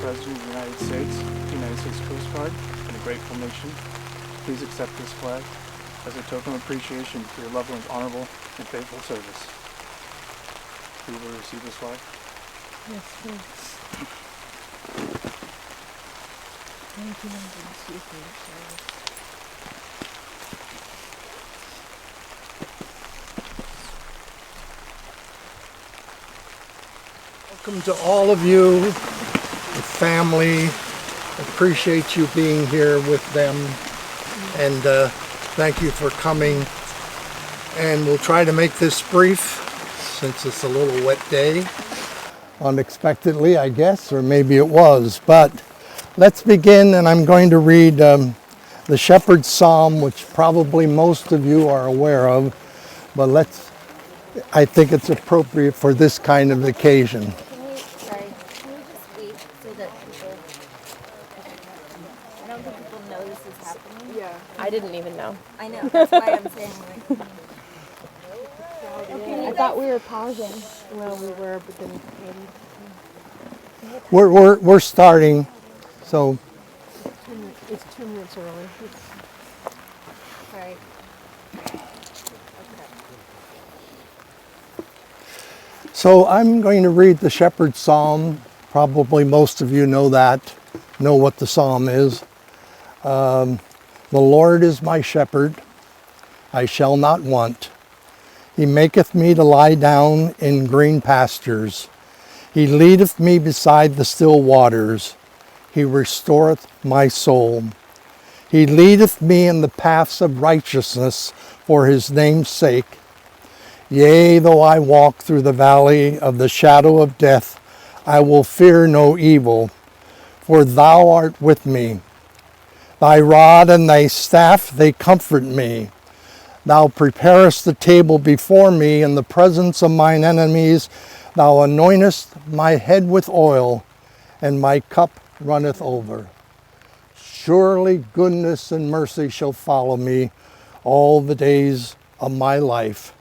President of the United States Coast Guard, and a grateful nation, please accept this flag as a token of appreciation for your loved one's honorable and faithful service. Who will receive this flag? Yes, please. Thank you, Lord, for your service. Welcome to all of you, the family. Appreciate you being here with them, and thank you for coming. And we'll try to make this brief since it's a little wet day. Unexpectedly, I guess, or maybe it was. But let's begin, and I'm going to read the Shepherd's Psalm, which probably most of you are aware of, but I think it's appropriate for this kind of occasion. Can we just wait so that people, I don't think people know this is happening. Yeah. I didn't even know. I know, that's why I'm saying like. I thought we were pausing. Well, we were, but then We're starting, so it's 2 minutes early. Sorry. So I'm going to read the Shepherd's Psalm. Probably most of you know what the psalm is. The Lord is my shepherd, I shall not want. He maketh me to lie down in green pastures. He leadeth me beside the still waters. He restoreth my soul. He leadeth me in the paths of righteousness for his name's sake. Yea, though I walk through the valley of the shadow of death, I will fear no evil, for thou art with me. Thy rod and thy staff, they comfort me. Thou preparest the table before me in the presence of mine enemies. Thou anointest my head with oil, and my cup runneth over. Surely goodness and mercy shall follow me all the days of my life,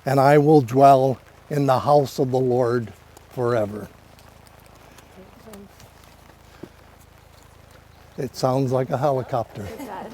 and I will dwell in the house of the Lord forever. It sounds like a helicopter. It does.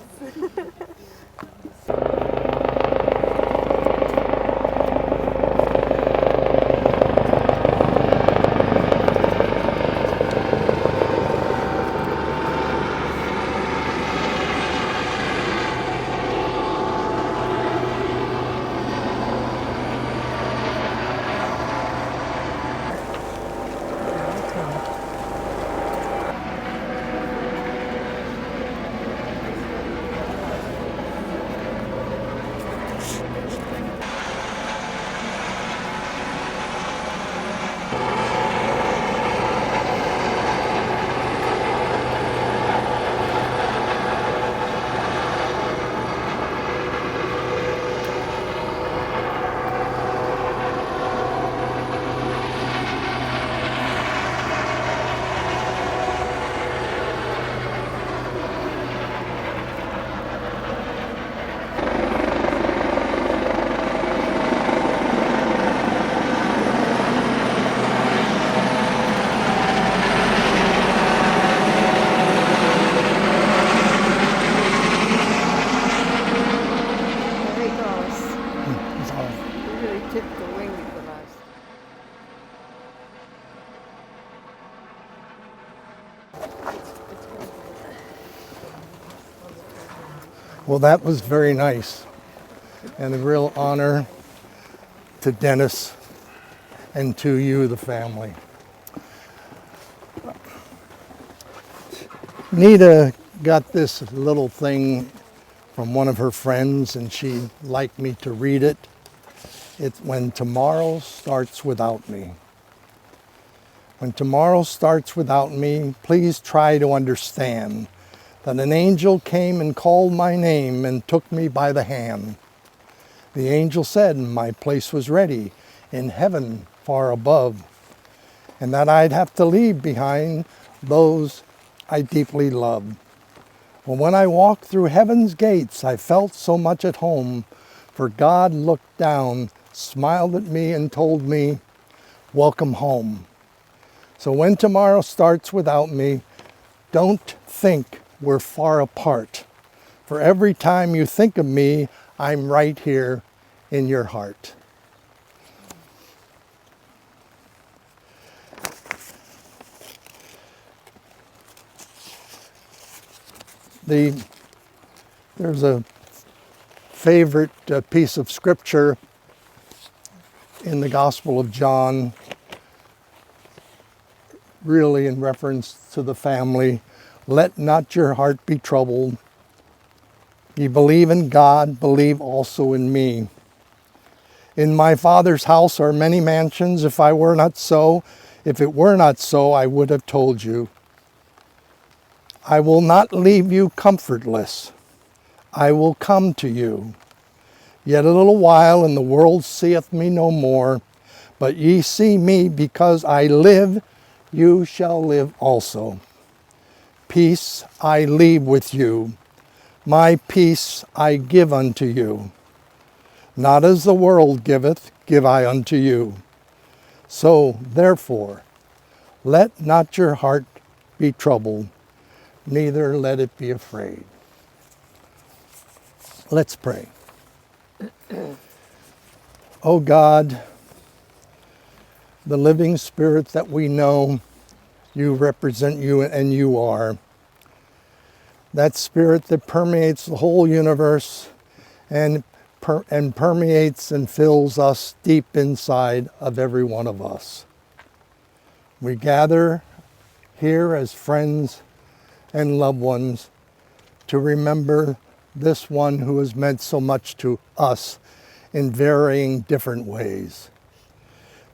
There he goes. He really tipped the wing with us. Well, that was very nice, and a real honor to Dennis and to you, the family. Nita got this little thing from one of her friends, and she'd like me to read it. It's When Tomorrow Starts Without Me. When tomorrow starts without me, please try to understand that an angel came and called my name and took me by the hand. The angel said my place was ready in heaven far above, and that I'd have to leave behind those I deeply loved. Well, when I walked through heaven's gates, I felt so much at home, for God looked down, smiled at me, and told me, "Welcome home." So when tomorrow starts without me, don't think we're far apart. For every time you think of me, I'm right here in your heart. There's a favorite piece of scripture in the Gospel of John, really in reference to the family. Let not your heart be troubled. Ye believe in God, believe also in me. In my Father's house are many mansions. If it were not so, I would have told you. I will not leave you comfortless. I will come to you. Yet a little while, and the world seeth me no more. But ye see me, because I live, you shall live also. Peace I leave with you. My peace I give unto you. Not as the world giveth, give I unto you. So, therefore, let not your heart be troubled, neither let it be afraid. Let's pray. O God, the living Spirit that we know, you represent you and you are. That Spirit that permeates the whole universe and permeates and fills us deep inside of every one of us. We gather here as friends and loved ones to remember this one who has meant so much to us in varying different ways.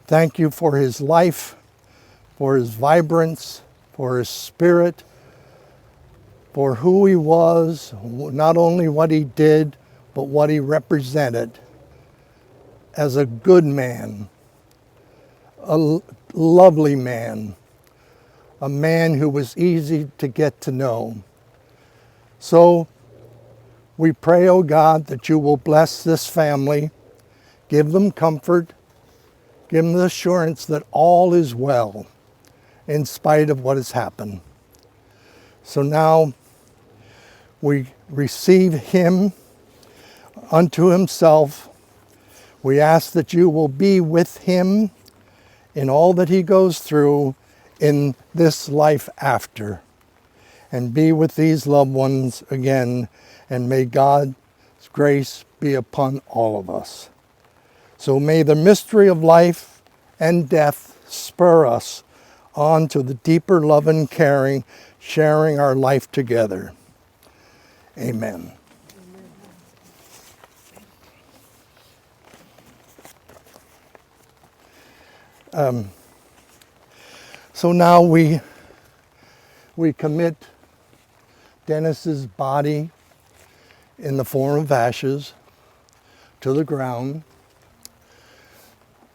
Thank you for his life, for his vibrance, for his spirit, for who he was, not only what he did, but what he represented as a good man, a lovely man, a man who was easy to get to know. So we pray, O God, that you will bless this family, give them comfort, give them the assurance that all is well in spite of what has happened. So now we receive him unto himself. We ask that you will be with him in all that he goes through in this life after, and be with these loved ones again, and may God's grace be upon all of us. So may the mystery of life and death spur us on to the deeper love and caring, sharing our life together. Amen. So now we commit Dennis's body in the form of ashes to the ground.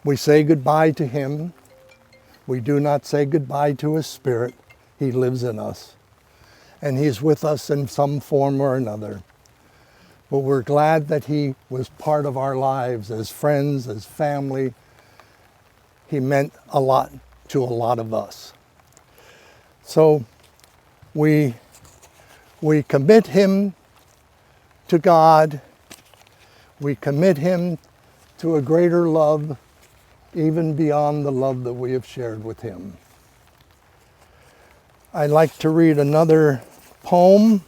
We say goodbye to him. We do not say goodbye to his spirit. He lives in us, and he's with us in some form or another. But we're glad that he was part of our lives as friends, as family. He meant a lot to a lot of us. So we commit him to God. We commit him to a greater love, even beyond the love that we have shared with him. I'd like to read another poem,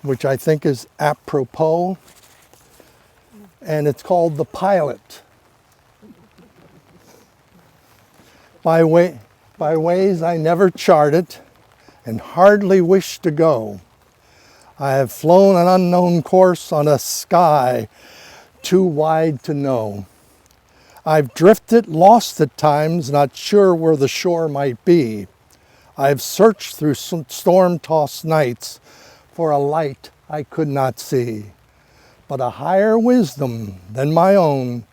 which I think is apropos, and it's called The Pilot. By ways I never charted and hardly wish to go, I have flown an unknown course on a sky too wide to know. I've drifted, lost at times, not sure where the shore might be. I've searched through storm-tossed nights for a light I could not see. But a higher wisdom than my own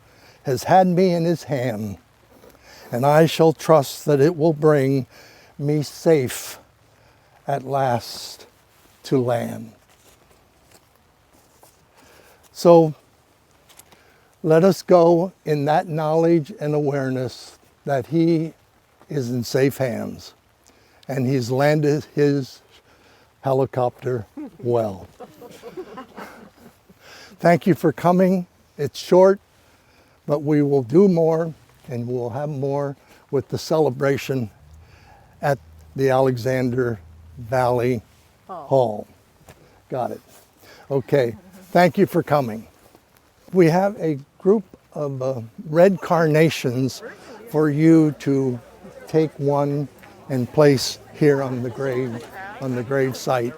has had me in his hand, and I shall trust that it will bring me safe at last to land. So let us go in that knowledge and awareness that he is in safe hands, and he's landed his helicopter well. Thank you for coming. It's short, but we will do more, and we'll have more with the celebration at the Alexander Valley Hall. Got it. Okay, thank you for coming. We have a group of red carnations for you to take one and place here on the grave site.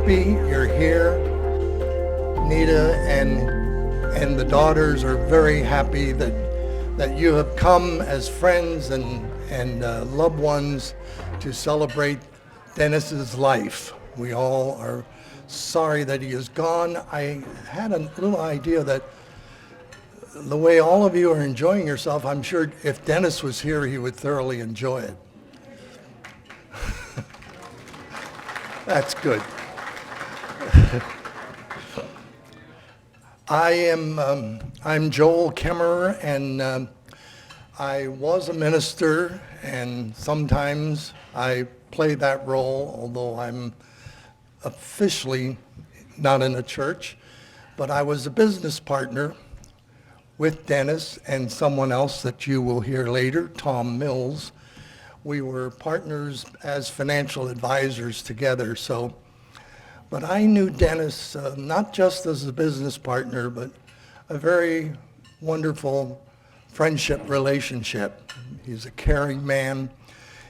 You're here. Nita and the daughters are very happy that you have come as friends and loved ones to celebrate Dennis's life. We all are sorry that he is gone. I had a little idea that the way all of you are enjoying yourself, I'm sure if Dennis was here, he would thoroughly enjoy it. That's good. I'm Joel Kemmerer, and I was a minister, and sometimes I play that role, although I'm officially not in a church. But I was a business partner with Dennis and someone else that you will hear later, Tom Mills. We were partners as financial advisors together. But I knew Dennis not just as a business partner, but a very wonderful friendship relationship. He's a caring man.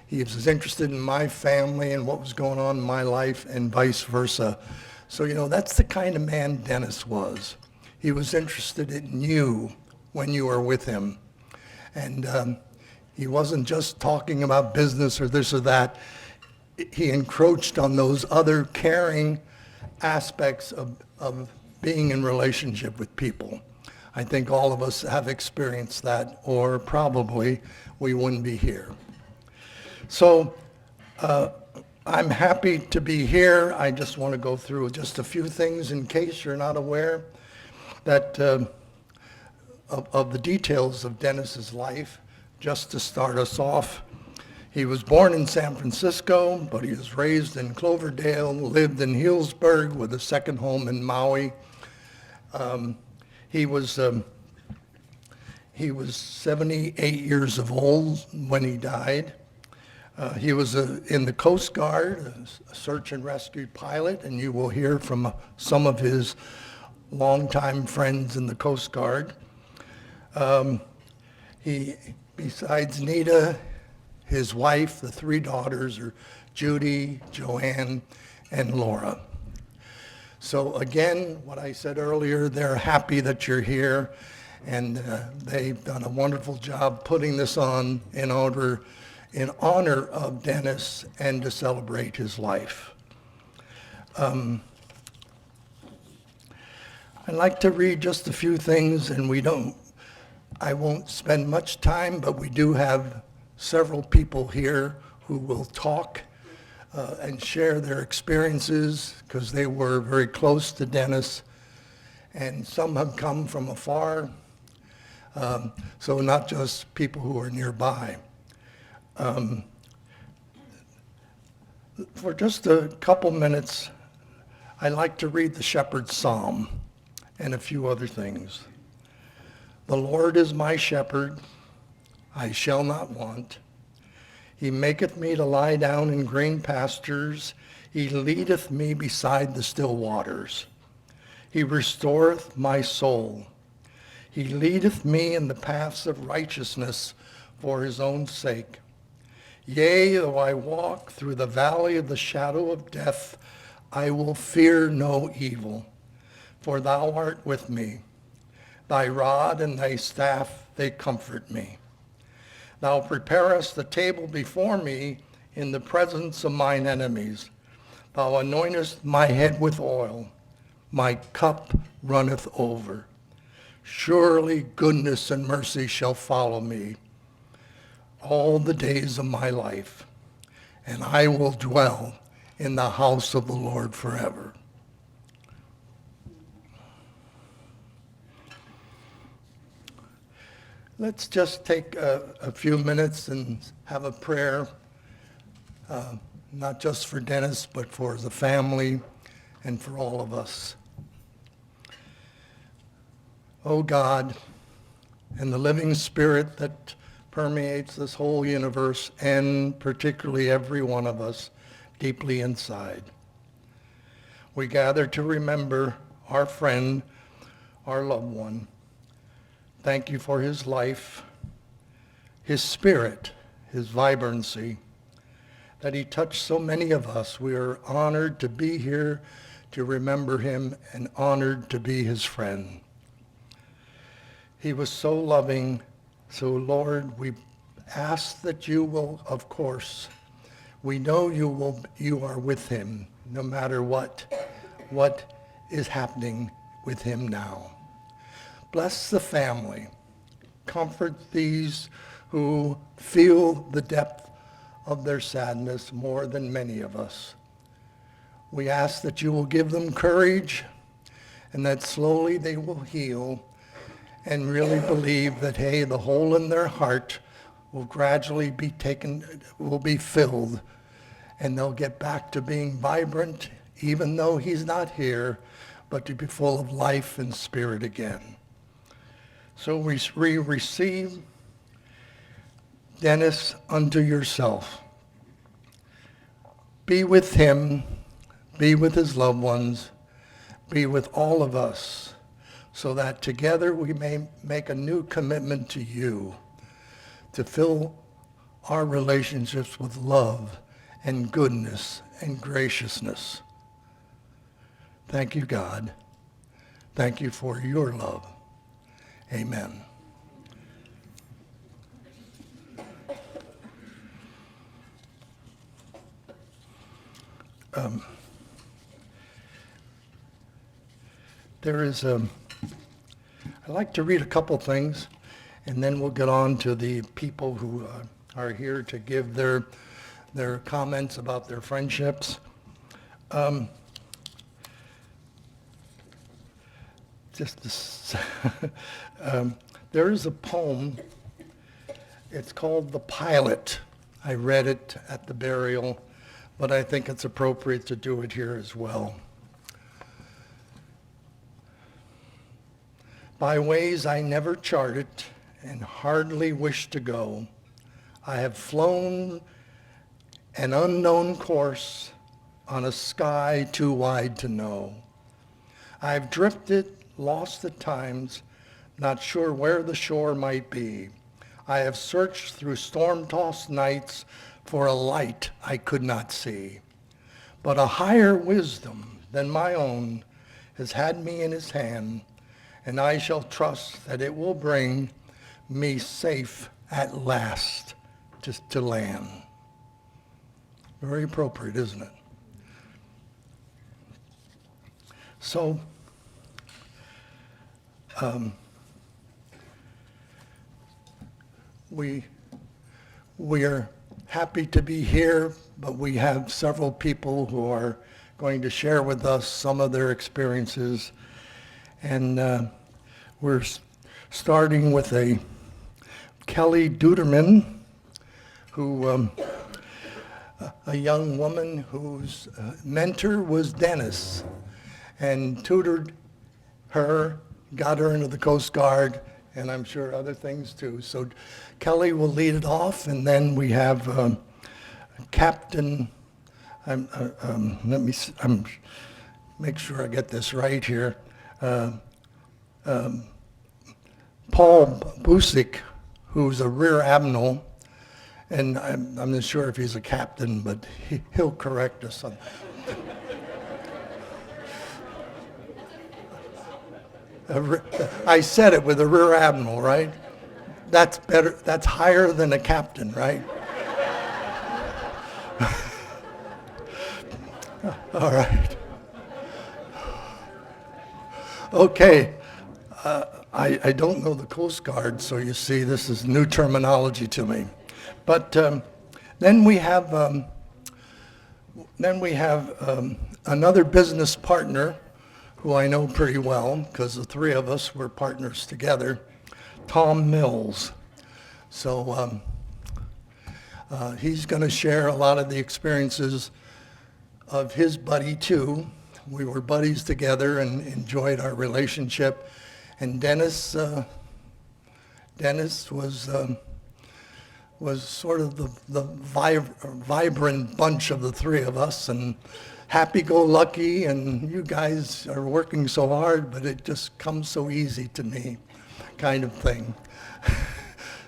He was interested in my family and what was going on in my life, and vice versa. So, that's the kind of man Dennis was. He was interested in you when you were with him. And he wasn't just talking about business or this or that. He encroached on those other caring aspects of being in relationship with people. I think all of us have experienced that, or probably we wouldn't be here. So I'm happy to be here. I just want to go through just a few things in case you're not aware that of the details of Dennis's life. Just to start us off, he was born in San Francisco, but he was raised in Cloverdale, lived in Healdsburg with a second home in Maui. He was 78 years of old when he died. He was in the Coast Guard, a search and rescue pilot, and you will hear from some of his longtime friends in the Coast Guard. Besides Nita, his wife, the three daughters are Judy, Joanne, and Laura. So again, what I said earlier, they're happy that you're here, and they've done a wonderful job putting this on in honor of Dennis and to celebrate his life. I'd like to read just a few things, and I won't spend much time, but we do have several people here who will talk and share their experiences because they were very close to Dennis, and some have come from afar, so not just people who are nearby. For just a couple minutes, I'd like to read the Shepherd's Psalm and a few other things. The Lord is my shepherd, I shall not want. He maketh me to lie down in green pastures. He leadeth me beside the still waters. He restoreth my soul. He leadeth me in the paths of righteousness for his own sake. Yea, though I walk through the valley of the shadow of death, I will fear no evil, for thou art with me. Thy rod and thy staff, they comfort me. Thou preparest the table before me in the presence of mine enemies. Thou anointest my head with oil. My cup runneth over. Surely goodness and mercy shall follow me all the days of my life, and I will dwell in the house of the Lord forever. Let's just take a few minutes and have a prayer, not just for Dennis, but for the family and for all of us. Oh God, and the living spirit that permeates this whole universe, and particularly every one of us deeply inside, we gather to remember our friend, our loved one. Thank you for his life, his spirit, his vibrancy, that he touched so many of us. We are honored to be here to remember him and honored to be his friend. He was so loving. So Lord, we ask that you will, of course, we know you are with him no matter what is happening with him now. Bless the family. Comfort these who feel the depth of their sadness more than many of us. We ask that you will give them courage and that slowly they will heal and really believe that, hey, the hole in their heart will gradually will be filled, and they'll get back to being vibrant, even though he's not here, but to be full of life and spirit again. So we receive Dennis unto yourself. Be with him, be with his loved ones, be with all of us, so that together we may make a new commitment to you, to fill our relationships with love and goodness and graciousness. Thank you, God. Thank you for your love. Amen. I'd like to read a couple things, and then we'll get on to the people who are here to give their comments about their friendships. There is a poem. It's called The Pilot. I read it at the burial, but I think it's appropriate to do it here as well. By ways I never charted and hardly wish to go, I have flown an unknown course on a sky too wide to know. I've drifted, lost at times, not sure where the shore might be. I have searched through storm-tossed nights for a light I could not see. But a higher wisdom than my own has had me in his hand, and I shall trust that it will bring me safe at last to land. Very appropriate, isn't it? So, we are happy to be here, but we have several people who are going to share with us some of their experiences. And we're starting with a Kelly Duderman, who a young woman whose mentor was Dennis, and tutored her, got her into the Coast Guard, and I'm sure other things too. So Kelly will lead it off, and then we have Captain, let me make sure I get this right here. Paul Busick, who's a rear admiral, and I'm not sure if he's a captain, but he'll correct us on I said it with a rear admiral, right? That's better, that's higher than a captain, right? All right. Okay. I don't know the Coast Guard, so you see this is new terminology to me. But then we have another business partner who I know pretty well because the three of us were partners together, Tom Mills. So he's going to share a lot of the experiences of his buddy too. We were buddies together and enjoyed our relationship. And Dennis was sort of the vibrant bunch of the three of us, and happy-go-lucky, and you guys are working so hard, but it just comes so easy to me, kind of thing.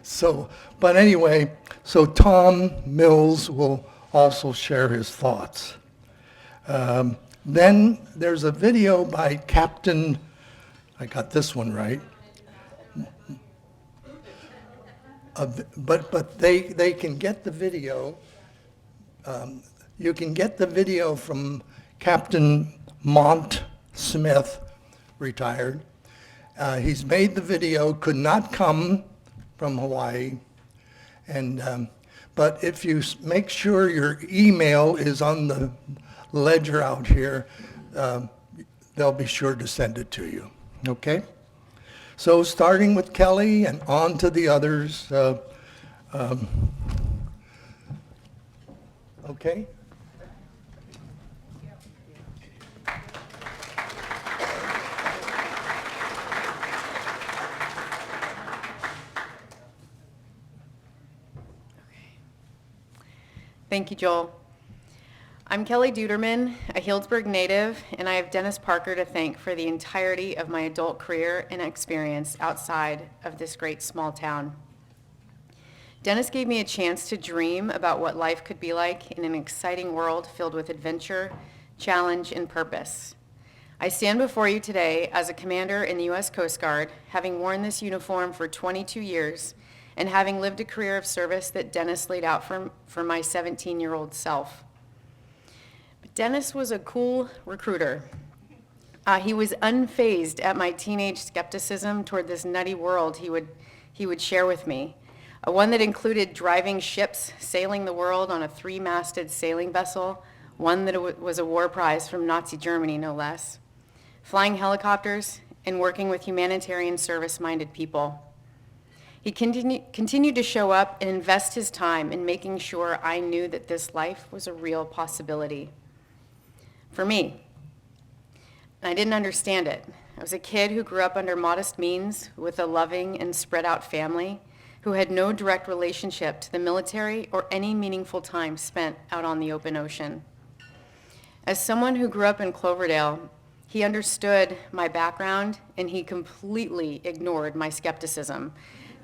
So, but anyway, so Tom Mills will also share his thoughts. Then there's a video by Captain, I got this one right, but they can get the video. You can get the video from Captain Mont Smith, retired. He's made the video, could not come from Hawaii, and but if you make sure your email is on the ledger out here, they'll be sure to send it to you. Okay? So starting with Kelly and on to the others. Okay? Thank you, Joel. I'm Kelly Duderman, a Healdsburg native, and I have Dennis Parker to thank for the entirety of my adult career and experience outside of this great small town. Dennis gave me a chance to dream about what life could be like in an exciting world filled with adventure, challenge, and purpose. I stand before you today as a commander in the U.S. Coast Guard, having worn this uniform for 22 years and having lived a career of service that Dennis laid out for my 17-year-old self. But Dennis was a cool recruiter. He was unfazed at my teenage skepticism toward this nutty world he would share with me. One that included driving ships, sailing the world on a 3-masted sailing vessel, one that was a war prize from Nazi Germany, no less, flying helicopters, and working with humanitarian service-minded people. He continued to show up and invest his time in making sure I knew that this life was a real possibility for me. And I didn't understand it. I was a kid who grew up under modest means with a loving and spread out family who had no direct relationship to the military or any meaningful time spent out on the open ocean. As someone who grew up in Cloverdale, he understood my background and he completely ignored my skepticism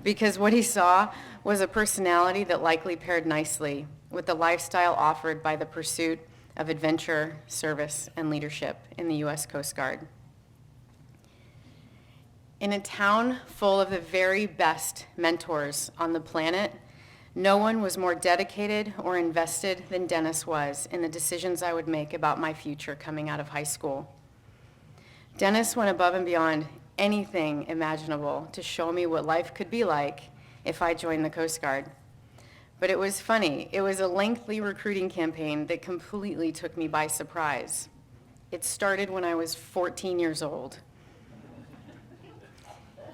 because what he saw was a personality that likely paired nicely with the lifestyle offered by the pursuit of adventure, service, and leadership in the U.S. Coast Guard. In a town full of the very best mentors on the planet, no one was more dedicated or invested than Dennis was in the decisions I would make about my future coming out of high school. Dennis went above and beyond anything imaginable to show me what life could be like if I joined the Coast Guard. But it was funny. It was a lengthy recruiting campaign that completely took me by surprise. It started when I was 14 years old.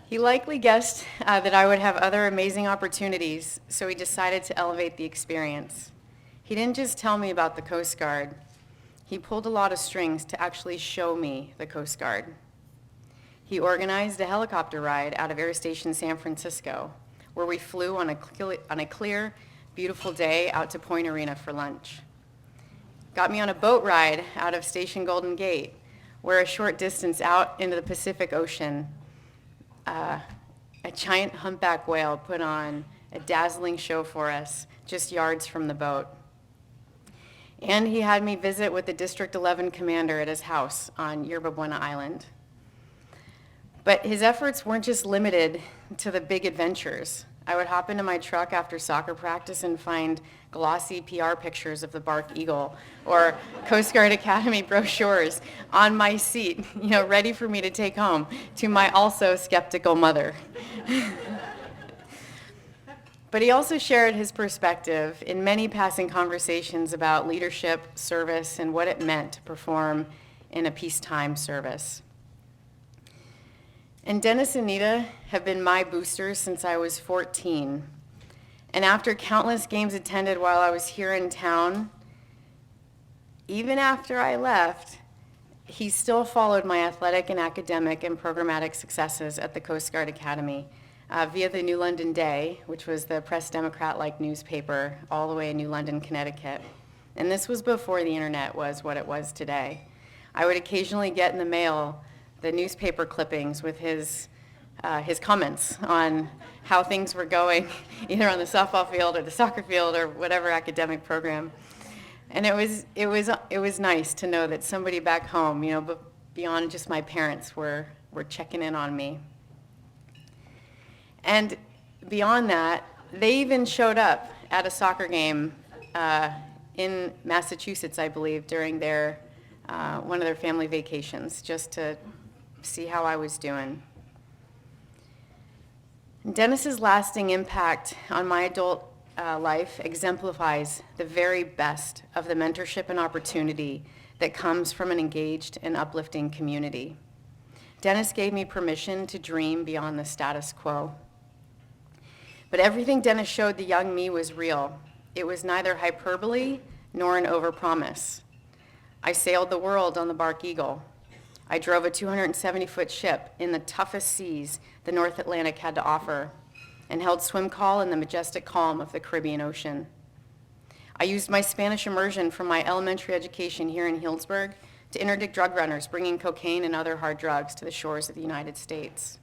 He likely guessed that I would have other amazing opportunities, so he decided to elevate the experience. He didn't just tell me about the Coast Guard. He pulled a lot of strings to actually show me the Coast Guard. He organized a helicopter ride out of Air Station San Francisco, where we flew on a clear, beautiful day out to Point Arena for lunch. Got me on a boat ride out of Station Golden Gate, where a short distance out into the Pacific Ocean, a giant humpback whale put on a dazzling show for us just yards from the boat. And he had me visit with the District 11 commander at his house on Yerba Buena Island. But his efforts weren't just limited to the big adventures. I would hop into my truck after soccer practice and find glossy PR pictures of the Bark Eagle or Coast Guard Academy brochures on my seat, ready for me to take home to my also skeptical mother. But he also shared his perspective in many passing conversations about leadership, service, and what it meant to perform in a peacetime service. And Dennis and Nita have been my boosters since I was 14. And after countless games attended while I was here in town, even after I left, he still followed my athletic and academic and programmatic successes at the Coast Guard Academy via the New London Day, which was the Press Democrat-like newspaper all the way in New London, Connecticut. And this was before the internet was what it was today. I would occasionally get in the mail the newspaper clippings with his comments on how things were going, either on the softball field or the soccer field or whatever academic program. And it was nice to know that somebody back home, but beyond just my parents, were checking in on me. And beyond that, they even showed up at a soccer game in Massachusetts, I believe, during their one of their family vacations, just to see how I was doing. Dennis's lasting impact on my adult life exemplifies the very best of the mentorship and opportunity that comes from an engaged and uplifting community. Dennis gave me permission to dream beyond the status quo. But everything Dennis showed the young me was real. It was neither hyperbole nor an overpromise. I sailed the world on the Bark Eagle. I drove a 270-foot ship in the toughest seas the North Atlantic had to offer and held swim call in the majestic calm of the Caribbean Ocean. I used my Spanish immersion from my elementary education here in Healdsburg to interdict drug runners bringing cocaine and other hard drugs to the shores of the United States.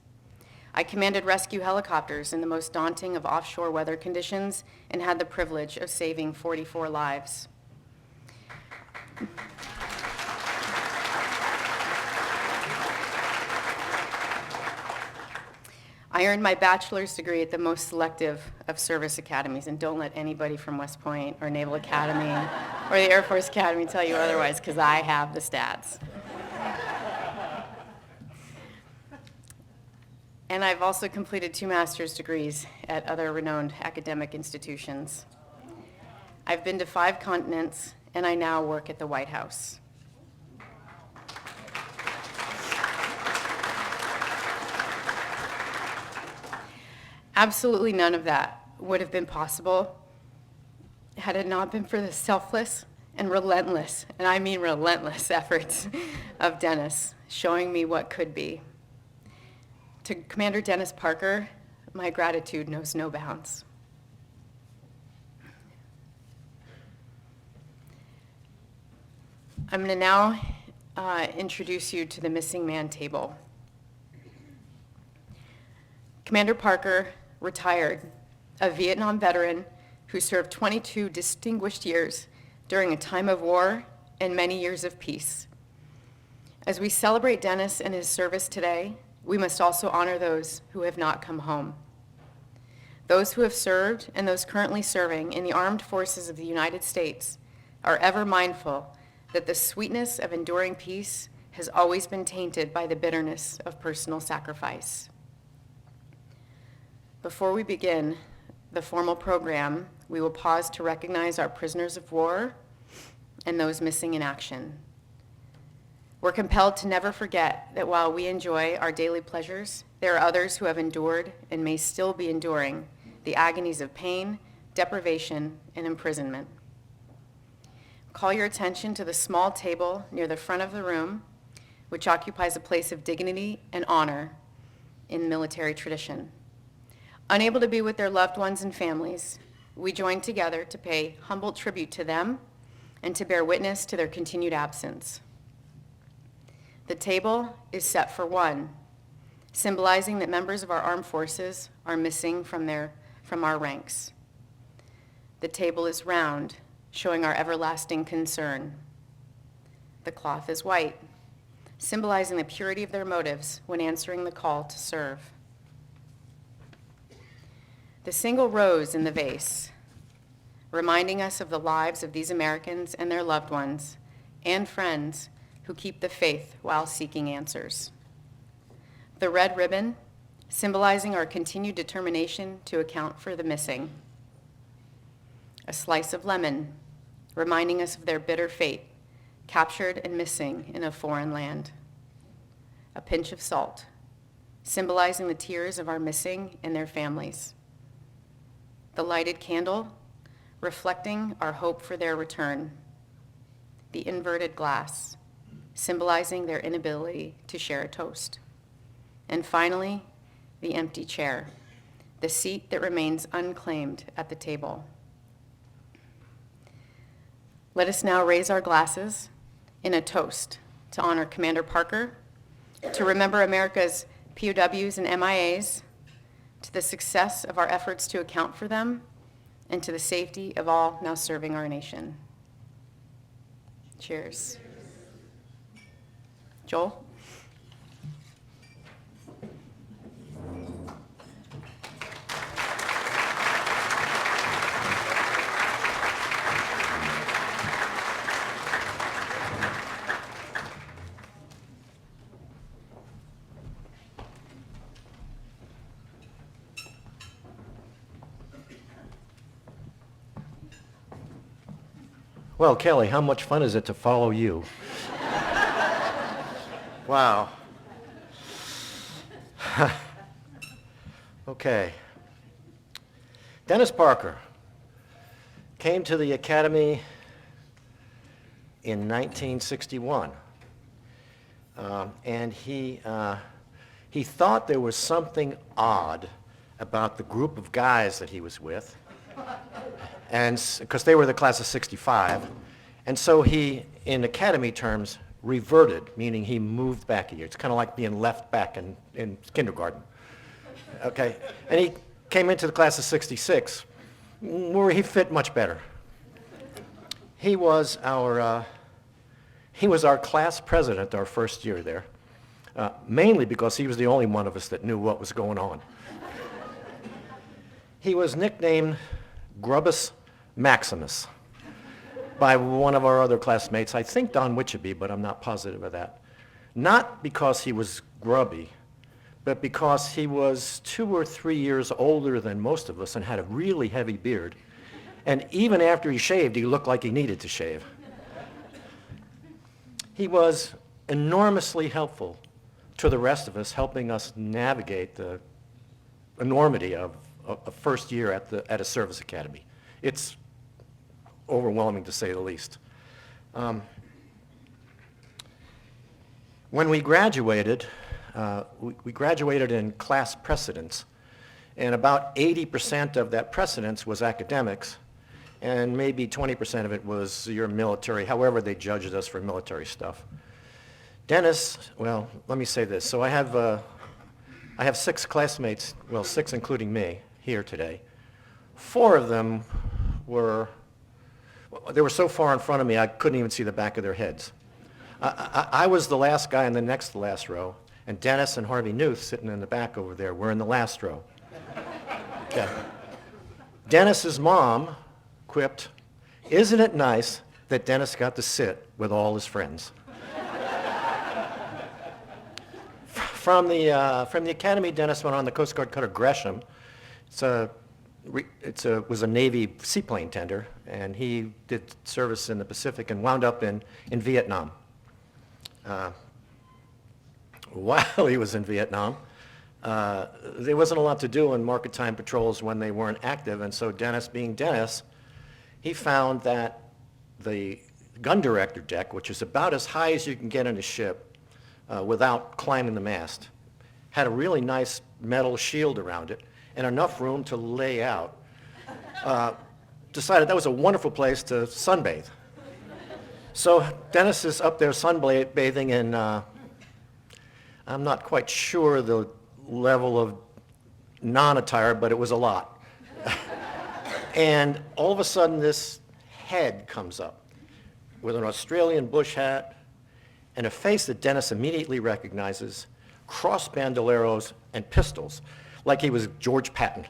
I commanded rescue helicopters in the most daunting of offshore weather conditions and had the privilege of saving 44 lives. I earned my bachelor's degree at the most selective of service academies, and don't let anybody from West Point or Naval Academy or the Air Force Academy tell you otherwise, because I have the stats. And I've also completed 2 master's degrees at other renowned academic institutions. I've been to 5 continents, and I now work at the White House. Absolutely none of that would have been possible had it not been for the selfless and relentless, and I mean relentless, efforts of Dennis, showing me what could be. To Commander Dennis Parker, my gratitude knows no bounds. I'm going to now introduce you to the missing man table. Commander Parker retired, a Vietnam veteran who served 22 distinguished years during a time of war and many years of peace. As we celebrate Dennis and his service today, we must also honor those who have not come home. Those who have served and those currently serving in the armed forces of the United States are ever mindful that the sweetness of enduring peace has always been tainted by the bitterness of personal sacrifice. Before we begin the formal program, we will pause to recognize our prisoners of war and those missing in action. We're compelled to never forget that while we enjoy our daily pleasures, there are others who have endured and may still be enduring the agonies of pain, deprivation, and imprisonment. call your attention to the small table near the front of the room, which occupies a place of dignity and honor in military tradition. Unable to be with their loved ones and families, we join together to pay humble tribute to them and to bear witness to their continued absence. The table is set for one, symbolizing that members of our armed forces are missing from our ranks. The table is round, showing our everlasting concern. The cloth is white, symbolizing the purity of their motives when answering the call to serve. The single rose in the vase, reminding us of the lives of these Americans and their loved ones and friends who keep the faith while seeking answers. The red ribbon, symbolizing our continued determination to account for the missing. A slice of lemon, reminding us of their bitter fate, captured and missing in a foreign land. A pinch of salt, symbolizing the tears of our missing and their families. The lighted candle, reflecting our hope for their return. The inverted glass, symbolizing their inability to share a toast. And finally, the empty chair, the seat that remains unclaimed at the table. Let us now raise our glasses in a toast to honor Commander Parker, to remember America's POWs and MIAs, to the success of our efforts to account for them, and to the safety of all now serving our nation. Cheers. Joel? Well, Kelly, how much fun is it to follow you? Wow. Okay. Dennis Parker came to the Academy in 1961, and he thought there was something odd about the group of guys that he was with, and because they were the class of 65, and so he, in Academy terms, reverted, meaning he moved back a year. It's kind of like being left back in kindergarten. Okay, and he came into the class of 66, where he fit much better. He was our class president our first year there, mainly because he was the only one of us that knew what was going on. He was nicknamed Grubbus Maximus by one of our other classmates, I think Don Witcheby, but I'm not positive of that. Not because he was grubby, but because he was 2 or 3 years older than most of us and had a really heavy beard. And even after he shaved, he looked like he needed to shave. He was enormously helpful to the rest of us, helping us navigate the enormity of a first year at a service academy. It's overwhelming, to say the least. When we graduated, we graduated in class precedence, and about 80% of that precedence was academics, and maybe 20% of it was your military, however they judged us for military stuff. Dennis, well, let me say this. So I have 6 classmates, well, 6 including me, here today. 4 of them they were so far in front of me I couldn't even see the back of their heads. I was the last guy in the next to last row, and Dennis and Harvey Newth, sitting in the back over there, were in the last row. Okay. Dennis's mom quipped, "Isn't it nice that Dennis got to sit with all his friends?" From the academy, Dennis went on the Coast Guard cutter Gresham. Was a Navy seaplane tender, and he did service in the Pacific and wound up in Vietnam. While he was in Vietnam, there wasn't a lot to do in market time patrols when they weren't active, and so Dennis, being Dennis, he found that gun director deck, which is about as high as you can get in a ship without climbing the mast. Had a really nice metal shield around it and enough room to lay out. Decided that was a wonderful place to sunbathe. So Dennis is up there sunbathing, and I'm not quite sure the level of non-attire, but it was a lot. And all of a sudden, this head comes up with an Australian bush hat and a face that Dennis immediately recognizes, cross bandoleros and pistols, like he was George Patton.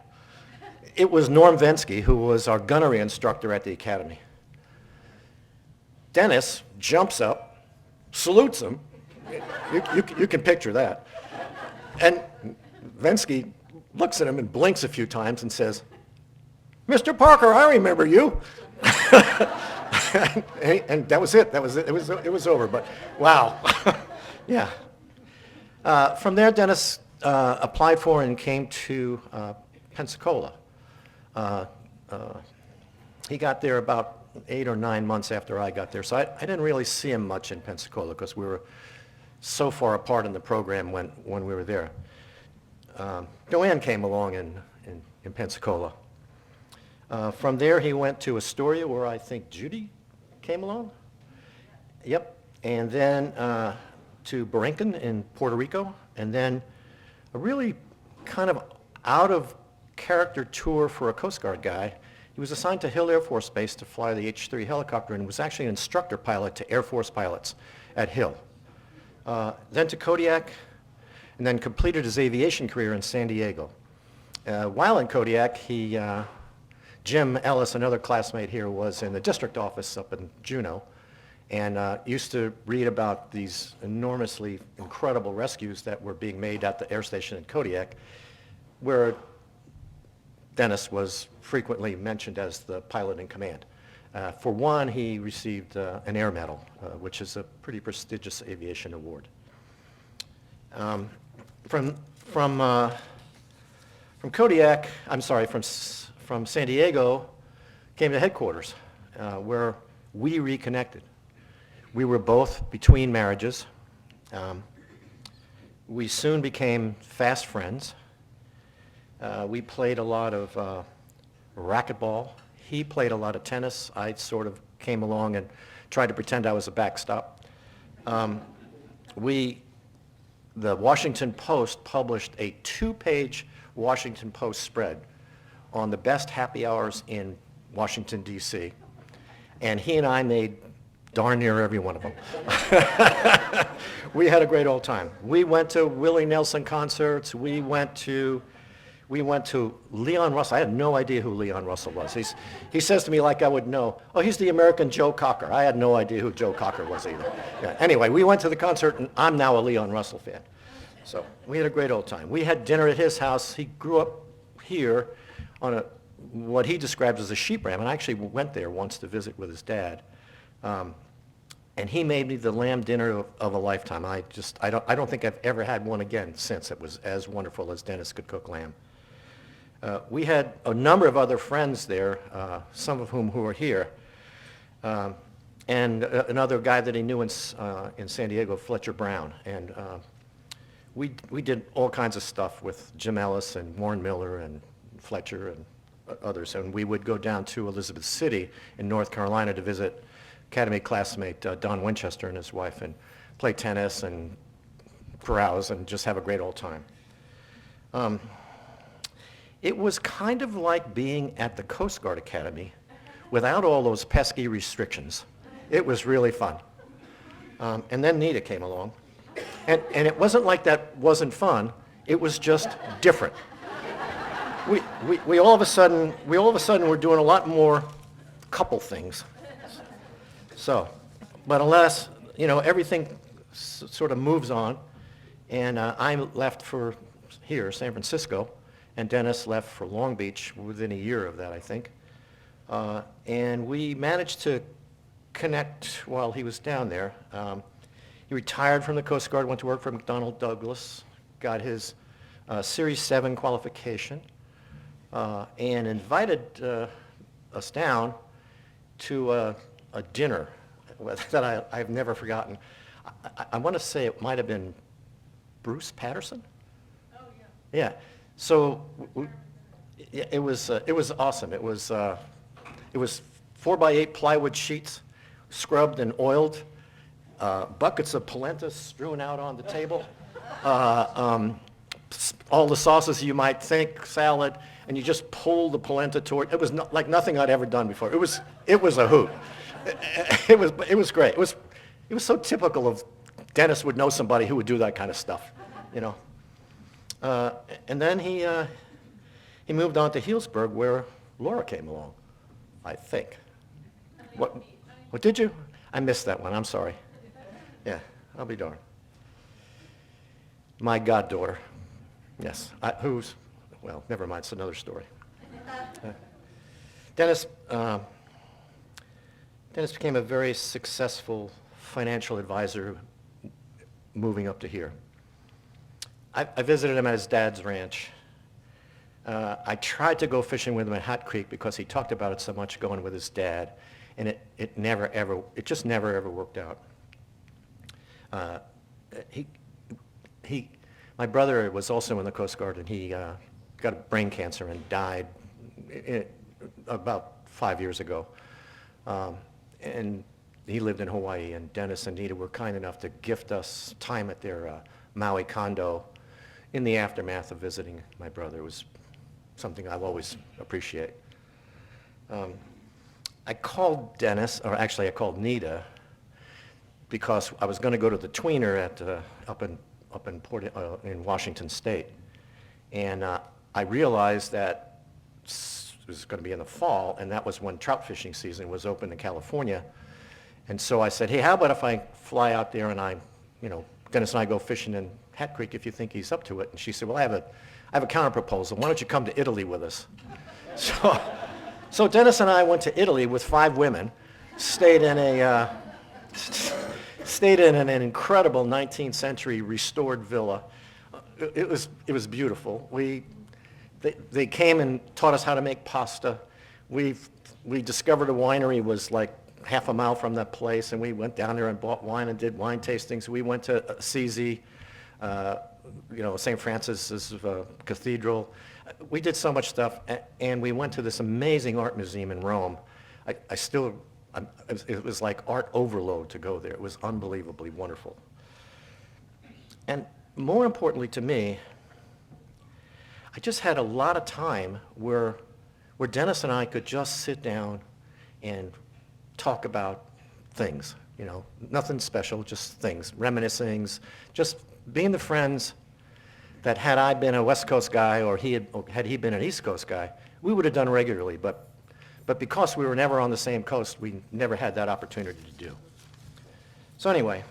It was Norm Vensky, who was our gunnery instructor at the academy. Dennis jumps up, salutes him. You can picture that. And Vensky looks at him and blinks a few times and says, "Mr. Parker, I remember you." And that was it. That was it. It was over. But wow, yeah. From there, Dennis applied for and came to Pensacola. He got there about 8 or 9 months after I got there, so I didn't really see him much in Pensacola because we were so far apart in the program when we were there. Joanne came along in Pensacola. From there, he went to Astoria, where I think Judy came along. Yep. And then to Borinquen in Puerto Rico, and then a really kind of out-of-character tour for a Coast Guard guy. He was assigned to Hill Air Force Base to fly the H-3 helicopter and was actually an instructor pilot to Air Force pilots at Hill. Then to Kodiak, and then completed his aviation career in San Diego. While in Kodiak, Jim Ellis, another classmate here, was in the district office up in Juneau, and used to read about these enormously incredible rescues that were being made at the air station in Kodiak, where Dennis was frequently mentioned as the pilot in command. For one, he received an Air Medal, which is a pretty prestigious aviation award. From Kodiak, from San Diego, came to headquarters, where we reconnected. We were both between marriages. We soon became fast friends. We played a lot of racquetball. He played a lot of tennis. I sort of came along and tried to pretend I was a backstop. The Washington Post published a 2-page Washington Post spread on the best happy hours in Washington, D.C., and he and I made darn near every one of them. We had a great old time. We went to Willie Nelson concerts. We went to Leon Russell. I had no idea who Leon Russell was. He says to me like I would know, "Oh, he's the American Joe Cocker." I had no idea who Joe Cocker was either. Yeah. Anyway, we went to the concert, and I'm now a Leon Russell fan. So we had a great old time. We had dinner at his house. He grew up here on what he describes as a sheep ram, and I actually went there once to visit with his dad. And he made me the lamb dinner of a lifetime. I don't think I've ever had one again since. It was as wonderful as Dennis could cook lamb. We had a number of other friends there, some of whom who are here, and another guy that he knew in San Diego, Fletcher Brown. And we did all kinds of stuff with Jim Ellis and Warren Miller and Fletcher and others. And we would go down to Elizabeth City in North Carolina to visit Academy classmate Don Winchester and his wife, and play tennis and carouse and just have a great old time. It was kind of like being at the Coast Guard Academy without all those pesky restrictions. It was really fun. And then Nita came along. And it wasn't like that wasn't fun. It was just different. We all of a sudden were doing a lot more couple things. So, but alas, everything sort of moves on. And I left for here, San Francisco, and Dennis left for Long Beach within a year of that, I think. And we managed to connect while he was down there. He retired from the Coast Guard, went to work for McDonnell Douglas, got his Series 7 qualification, and invited us down to a dinner that I've never forgotten. I want to say it might have been Bruce Patterson? Oh, yeah. Yeah. So it was awesome. It was 4x8 plywood sheets, scrubbed and oiled, buckets of polenta strewn out on the table, all the sauces you might think, salad, and you just pull the polenta toward. It was like nothing I'd ever done before. It was a hoot. It was great. It was so typical of Dennis would know somebody who would do that kind of stuff, you know. And then he moved on to Healdsburg, where Laura came along, I think. What did you? I missed that one. I'm sorry. Yeah, I'll be darned. My goddaughter. Yes. Well, never mind. It's another story. Dennis became a very successful financial advisor moving up to here. I visited him at his dad's ranch. I tried to go fishing with him at Hat Creek because he talked about it so much going with his dad, and it just never ever worked out. My brother was also in the Coast Guard, and he got a brain cancer and died about 5 years ago. And he lived in Hawaii, and Dennis and Nita were kind enough to gift us time at their Maui condo in the aftermath of visiting my brother. It was something I've always appreciated. I called Dennis, or actually I called Nita, because I was going to go to the tweener up in Washington State, and I realized that it was going to be in the fall, and that was when trout fishing season was open in California. And so I said, hey, how about if I fly out there and Dennis and I go fishing in Hat Creek if you think he's up to it? And she said, well, I have a counter proposal. Why don't you come to Italy with us? So Dennis and I went to Italy with 5 women, stayed in an incredible 19th century restored villa. It was beautiful. They came and taught us how to make pasta. We discovered a winery was like half a mile from that place, and we went down there and bought wine and did wine tastings. We went to Assisi, St. Francis's Cathedral. We did so much stuff, and we went to this amazing art museum in Rome. It was like art overload to go there. It was unbelievably wonderful. And more importantly to me, I just had a lot of time where Dennis and I could just sit down and talk about things, nothing special, just things, reminiscings, just being the friends that had I been a West Coast guy or had he been an East Coast guy, we would have done regularly, but because we were never on the same coast, we never had that opportunity to do. So anyway,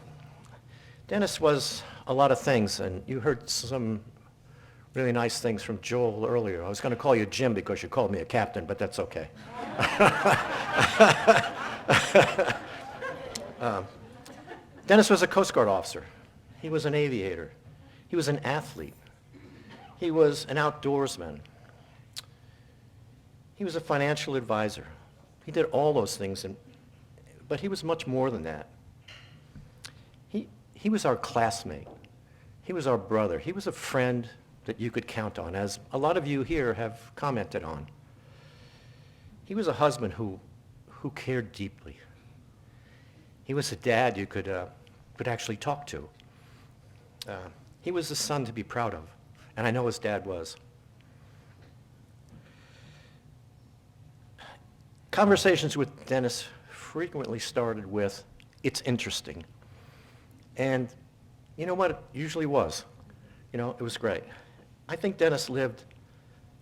Dennis was a lot of things, and you heard some really nice things from Joel earlier. I was going to call you Jim because you called me a captain, but that's okay. Dennis was a Coast Guard officer. He was an aviator. He was an athlete. He was an outdoorsman. He was a financial advisor. He did all those things, but he was much more than that. He was our classmate. He was our brother. He was a friend that you could count on, as a lot of you here have commented on. He was a husband who cared deeply. He was a dad you could actually talk to. He was a son to be proud of, and I know his dad was. Conversations with Dennis frequently started with, "It's interesting." And you know what? It usually was. It was great. I think Dennis lived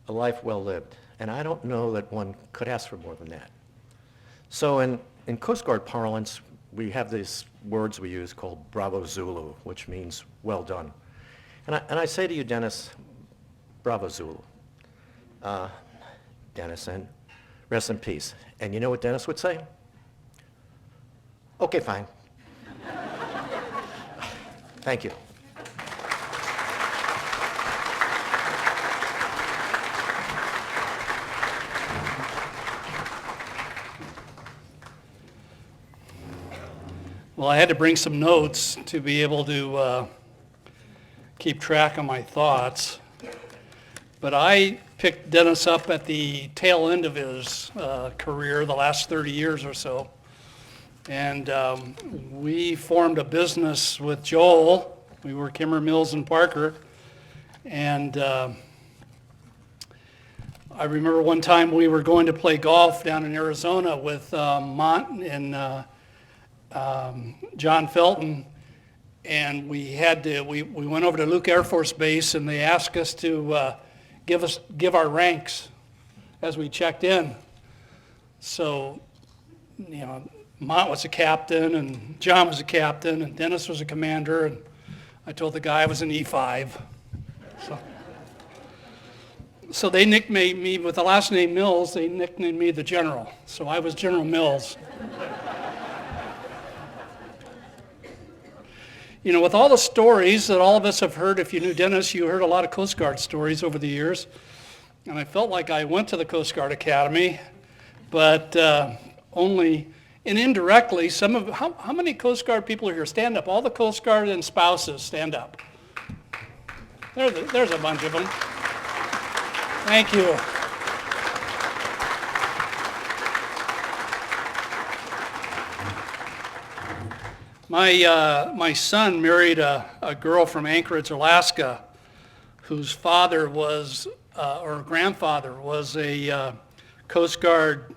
a life well lived, and I don't know that one could ask for more than that. So in Coast Guard parlance, we have these words we use called Bravo Zulu, which means well done. And I say to you, Dennis, Bravo Zulu. Dennis, and rest in peace. And you know what Dennis would say? Okay, fine. Thank you. Well, I had to bring some notes to be able to keep track of my thoughts. But I picked Dennis up at the tail end of his career, the last 30 years or so. And we formed a business with Joel. We were Kimmer, Mills, and Parker. And I remember one time we were going to play golf down in Arizona with Mont and John Felton. And we went over to Luke Air Force Base, and they asked us to give our ranks as we checked in. So, Mont was a captain, and John was a captain, and Dennis was a commander, and I told the guy I was an E5. So they nicknamed me, with the last name Mills, they nicknamed me the General. So I was General Mills. With all the stories that all of us have heard, if you knew Dennis, you heard a lot of Coast Guard stories over the years. And I felt like I went to the Coast Guard Academy, but only, and indirectly, how many Coast Guard people are here? Stand up. All the Coast Guard and spouses, stand up. There's a bunch of them. Thank you. My son married a girl from Anchorage, Alaska, whose father was, or grandfather was a Coast Guard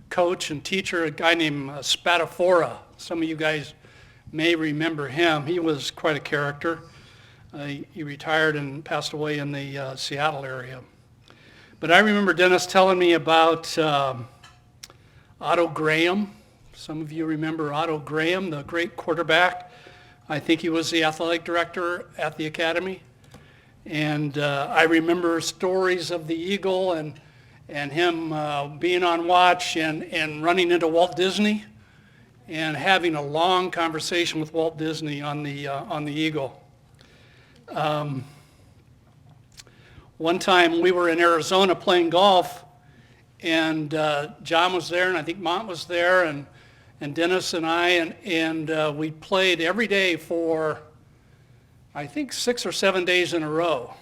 coach and teacher, a guy named Spatafora. Some of you guys may remember him. He was quite a character. He retired and passed away in the Seattle area. But I remember Dennis telling me about Otto Graham. Some of you remember Otto Graham, the great quarterback. I think he was the athletic director at the academy. And I remember stories of the Eagle and him being on watch and running into Walt Disney and having a long conversation with Walt Disney on the Eagle. One time we were in Arizona playing golf, and John was there, and I think Mont was there, and Dennis and I, and we played every day for, I think, 6 or 7 days in a row.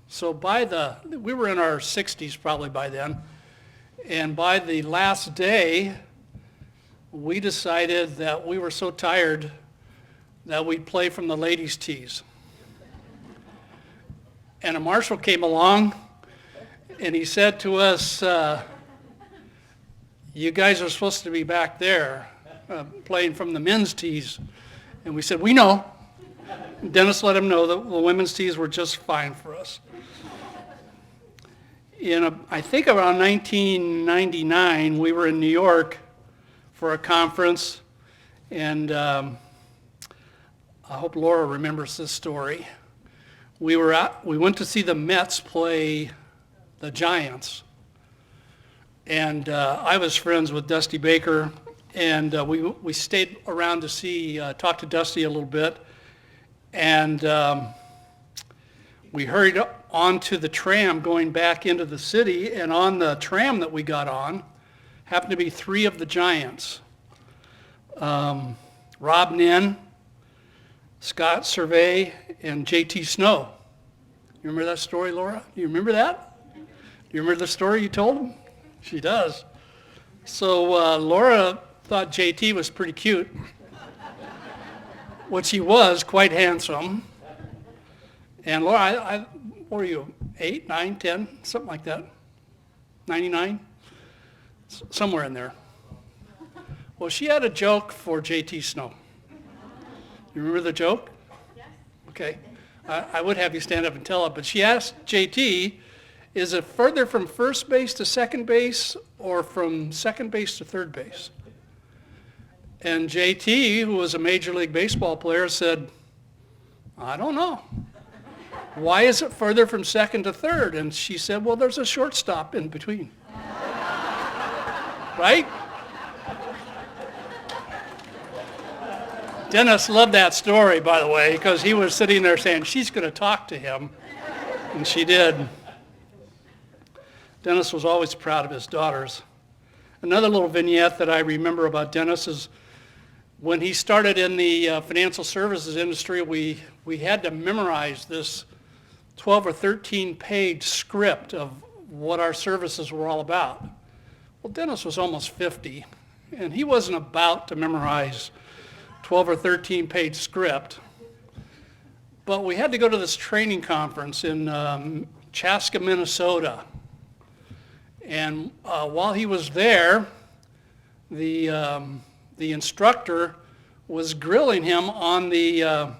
So we were in our 60s probably by then, and by the last day, we decided that we were so tired that we'd play from the ladies' tees. And a marshal came along, and he said to us, you guys are supposed to be back there playing from the men's tees. And we said, we know. Dennis let him know that the women's tees were just fine for us. I think around 1999, we were in New York for a conference, and I hope Laura remembers this story. We went to see the Mets play the Giants. And I was friends with Dusty Baker, and we stayed around to talk to Dusty a little bit. And we hurried onto the tram going back into the city, and on the tram that we got on happened to be 3 of the Giants. Rob Nin, Scott Survey, and J.T. Snow. You remember that story, Laura? Do you remember that? Do you remember the story you told him? She does. So Laura thought JT was pretty cute, which he was, quite handsome. And Laura, what were you, 8, 9, 10, something like that? 99? Somewhere in there. Well, she had a joke for JT Snow. You remember the joke? Yes. Okay. I would have you stand up and tell it, but she asked JT, is it further from first base to second base or from second base to third base? And JT, who was a Major League Baseball player, said, I don't know. Why is it further from second to third? And she said, well, there's a shortstop in between. Right? Dennis loved that story, by the way, because he was sitting there saying, she's going to talk to him. And she did. Dennis was always proud of his daughters. Another little vignette that I remember about Dennis is When he started in the financial services industry, we had to memorize this 12 or 13 page script of what our services were all about. Well, Dennis was almost 50, and he wasn't about to memorize 12 or 13 page script. But we had to go to this training conference in Chaska, Minnesota. And while he was there, the instructor was grilling him on this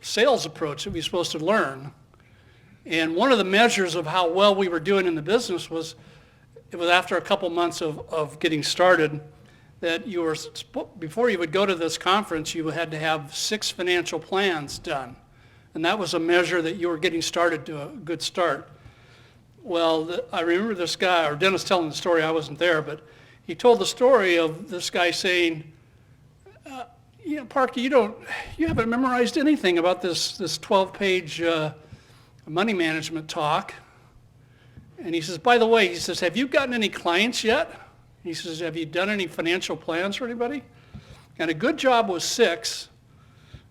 sales approach that we were supposed to learn. And one of the measures of how well we were doing in the business was, it was after a couple months of getting started, that you were, before you would go to this conference, you had to have 6 financial plans done. And that was a measure that you were getting started to a good start. Well, I remember this guy, or Dennis telling the story, I wasn't there, but he told the story of this guy saying, Parker, you haven't memorized anything about this 12-page money management talk. And he says, by the way, he says, have you gotten any clients yet? He says, have you done any financial plans for anybody? And a good job was 6.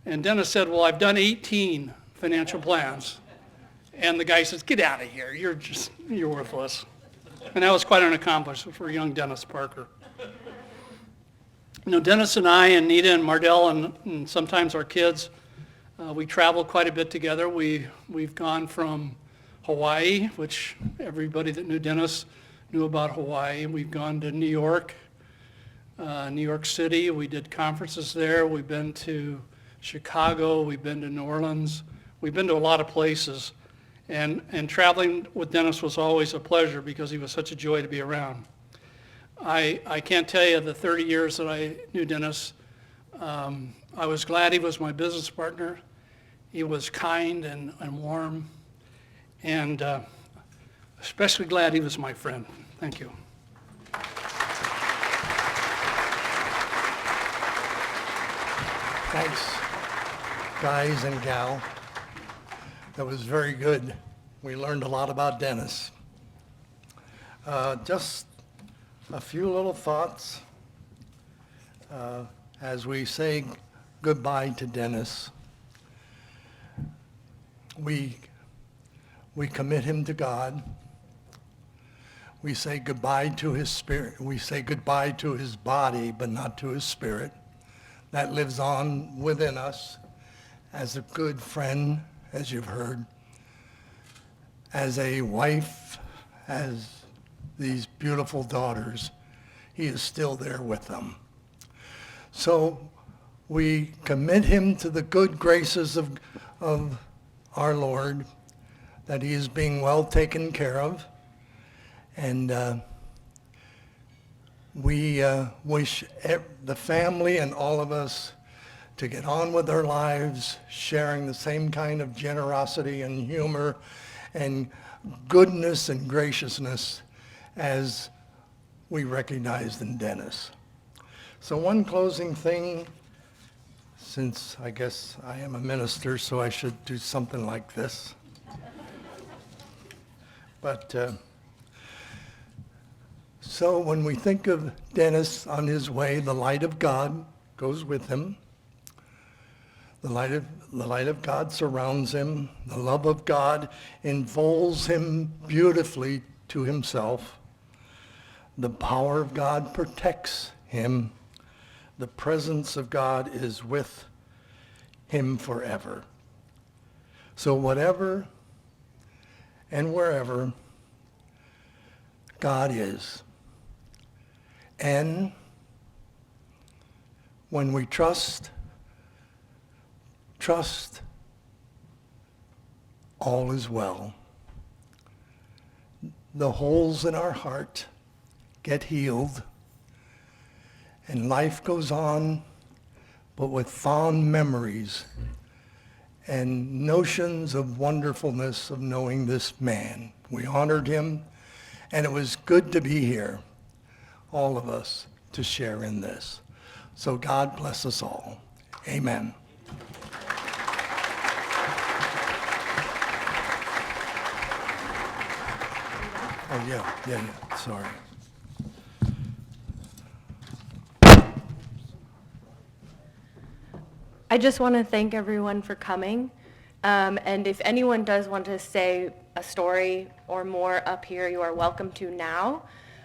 And Dennis said, well, I've done 18 financial plans. And the guy says, get out of here. You're worthless. And that was quite an accomplishment for young Dennis Parker. Dennis and I and Nita and Mardell and sometimes our kids, we travel quite a bit together. We've gone from Hawaii, which everybody that knew Dennis knew about Hawaii. We've gone to New York City. We did conferences there. We've been to Chicago. We've been to New Orleans. We've been to a lot of places. And traveling with Dennis was always a pleasure because he was such a joy to be around. I can't tell you the 30 years that I knew Dennis. I was glad he was my business partner. He was kind and warm. And especially glad he was my friend. Thank you. Thanks, guys and gal. That was very good. We learned a lot about Dennis. Just a few little thoughts as we say goodbye to Dennis. We commit him to God. We say goodbye to his spirit. We say goodbye to his body, but not to his spirit. That lives on within us as a good friend, as you've heard, as a wife, as these beautiful daughters. He is still there with them. So we commit him to the good graces of our Lord, that he is being well taken care of. And we wish the family and all of us to get on with their lives, sharing the same kind of generosity and humor and goodness and graciousness as we recognized in Dennis. So one closing thing, since I guess I am a minister, so I should do something like this. But so when we think of Dennis on his way, the light of God goes with him. The light of God surrounds him. The love of God enfolds him beautifully to himself. The power of God protects him. The presence of God is with him forever. So whatever and wherever God is, and when we trust, all is well. The holes in our heart get healed, and life goes on, but with fond memories and notions of wonderfulness of knowing this man. We honored him, and it was good to be here, all of us, to share in this. So God bless us all. Amen. Oh, yeah, sorry. I just want to thank everyone for coming. And if anyone does want to say a story or more up here, you are welcome to now.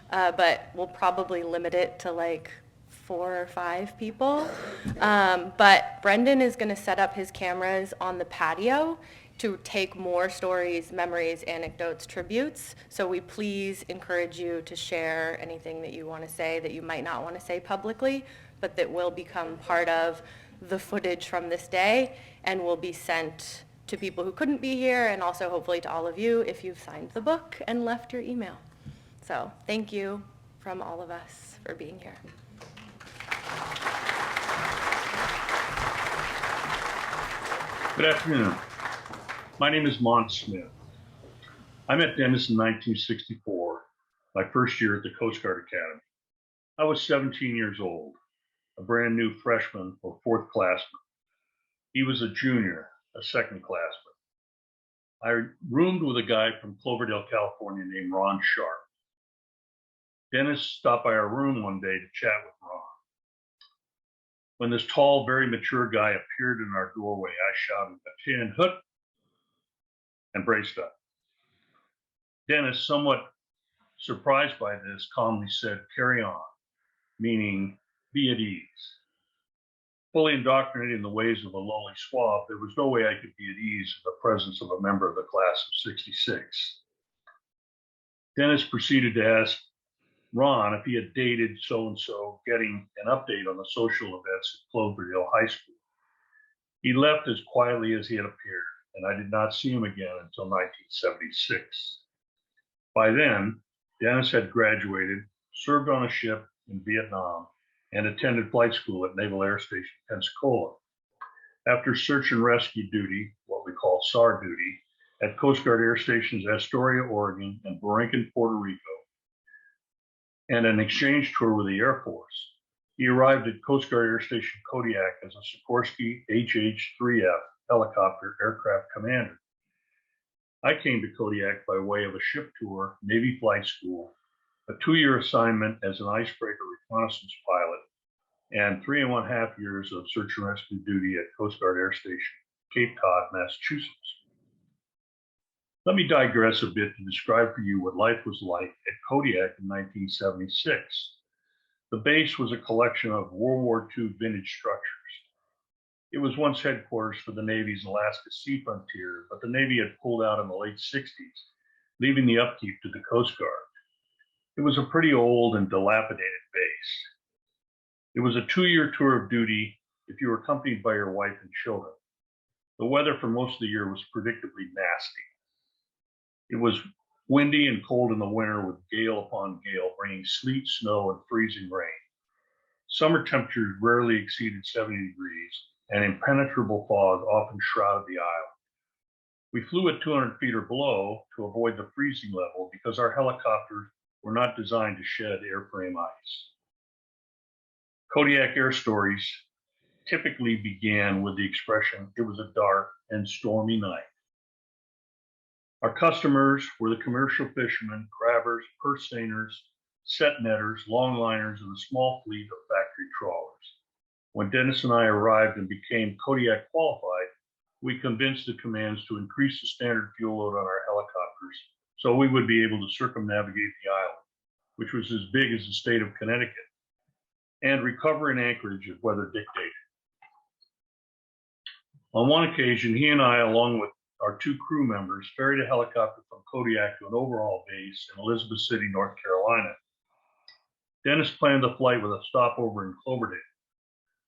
But we'll probably limit it to like 4 or 5 people. But Brendan is going to set up his cameras on the patio to take more stories, memories, anecdotes, tributes. So we please encourage you to share anything that you want to say that you might not want to say publicly, but that will become part of the footage from this day and will be sent to people who couldn't be here, and also hopefully to all of you if you've signed the book and left your email. So thank you from all of us for being here. Good afternoon. My name is Mont Smith. I met Dennis in 1964, my first year at the Coast Guard Academy. I was 17 years old, a brand new freshman or fourth classman. He was a junior, a second classman. I roomed with a guy from Cloverdale, California named Ron Sharp. Dennis stopped by our room one day to chat with Ron. When this tall, very mature guy appeared in our doorway, I shouted, "Attend, hut," and braced up. Dennis, somewhat surprised by this, calmly said, "Carry on," meaning be at ease. Fully indoctrinated in the ways of a lowly swab, there was no way I could be at ease in the presence of a member of the class of '66. Dennis proceeded to ask Ron if he had dated so-and-so, getting an update on the social events at Cloverdale High School. He left as quietly as he had appeared, and I did not see him again until 1976. By then, Dennis had graduated, served on a ship in Vietnam, and attended flight school at Naval Air Station Pensacola. After search and rescue duty, what we call SAR duty, at Coast Guard Air Stations Astoria, Oregon, and Borinquen, Puerto Rico, and an exchange tour with the Air Force, he arrived at Coast Guard Air Station Kodiak as a Sikorsky HH-3F helicopter aircraft commander. I came to Kodiak by way of a ship tour, Navy flight school, a 2-year assignment as an icebreaker reconnaissance pilot, and 3.5 years of search and rescue duty at Coast Guard Air Station, Cape Cod, Massachusetts. Let me digress a bit to describe for you what life was like at Kodiak in 1976. The base was a collection of World War II vintage structures. It was once headquarters for the Navy's Alaska Sea Frontier, but the Navy had pulled out in the late 60s, leaving the upkeep to the Coast Guard. It was a pretty old and dilapidated base. It was a 2-year tour of duty if you were accompanied by your wife and children. The weather for most of the year was predictably nasty. It was windy and cold in the winter with gale upon gale, bringing sleet, snow, and freezing rain. Summer temperatures rarely exceeded 70 degrees, and impenetrable fog often shrouded the island. We flew at 200 feet or below to avoid the freezing level because our helicopters were not designed to shed airframe ice. Kodiak Air Stories typically began with the expression, "It was a dark and stormy night." Our customers were the commercial fishermen, crabbers, purse seiners, set netters, longliners, and a small fleet of factory trawlers. When Dennis and I arrived and became Kodiak qualified, we convinced the commands to increase the standard fuel load on our helicopters so we would be able to circumnavigate the island, which was as big as the state of Connecticut, and recover in Anchorage if weather dictated. On one occasion, he and I, along with our 2 crew members, ferried a helicopter from Kodiak to an overhaul base in Elizabeth City, North Carolina. Dennis planned the flight with a stopover in Cloverdale.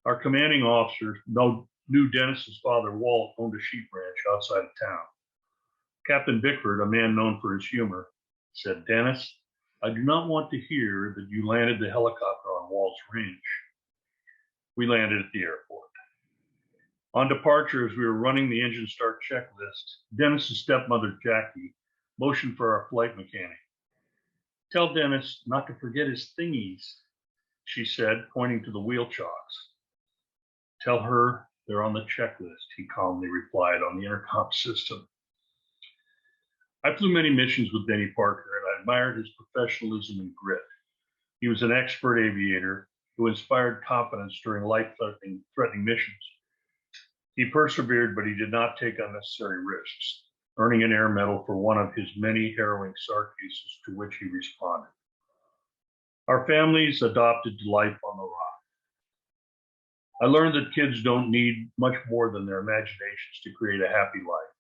Our commanding officer knew Dennis's father, Walt, owned a sheep ranch outside of town. Captain Bickford, a man known for his humor, said, "Dennis, I do not want to hear that you landed the helicopter on Walt's ranch." We landed at the airport. On departure, as we were running the engine start checklist, Dennis's stepmother, Jackie, motioned for our flight mechanic. "Tell Dennis not to forget his thingies," she said, pointing to the wheel chocks. "Tell her they're on the checklist," he calmly replied on the intercom system. I flew many missions with Denny Parker, and I admired his professionalism and grit. He was an expert aviator who inspired confidence during life-threatening missions. He persevered, but he did not take unnecessary risks, earning an Air Medal for one of his many harrowing SAR cases to which he responded. Our families adopted to life on the rock. I learned that kids don't need much more than their imaginations to create a happy life.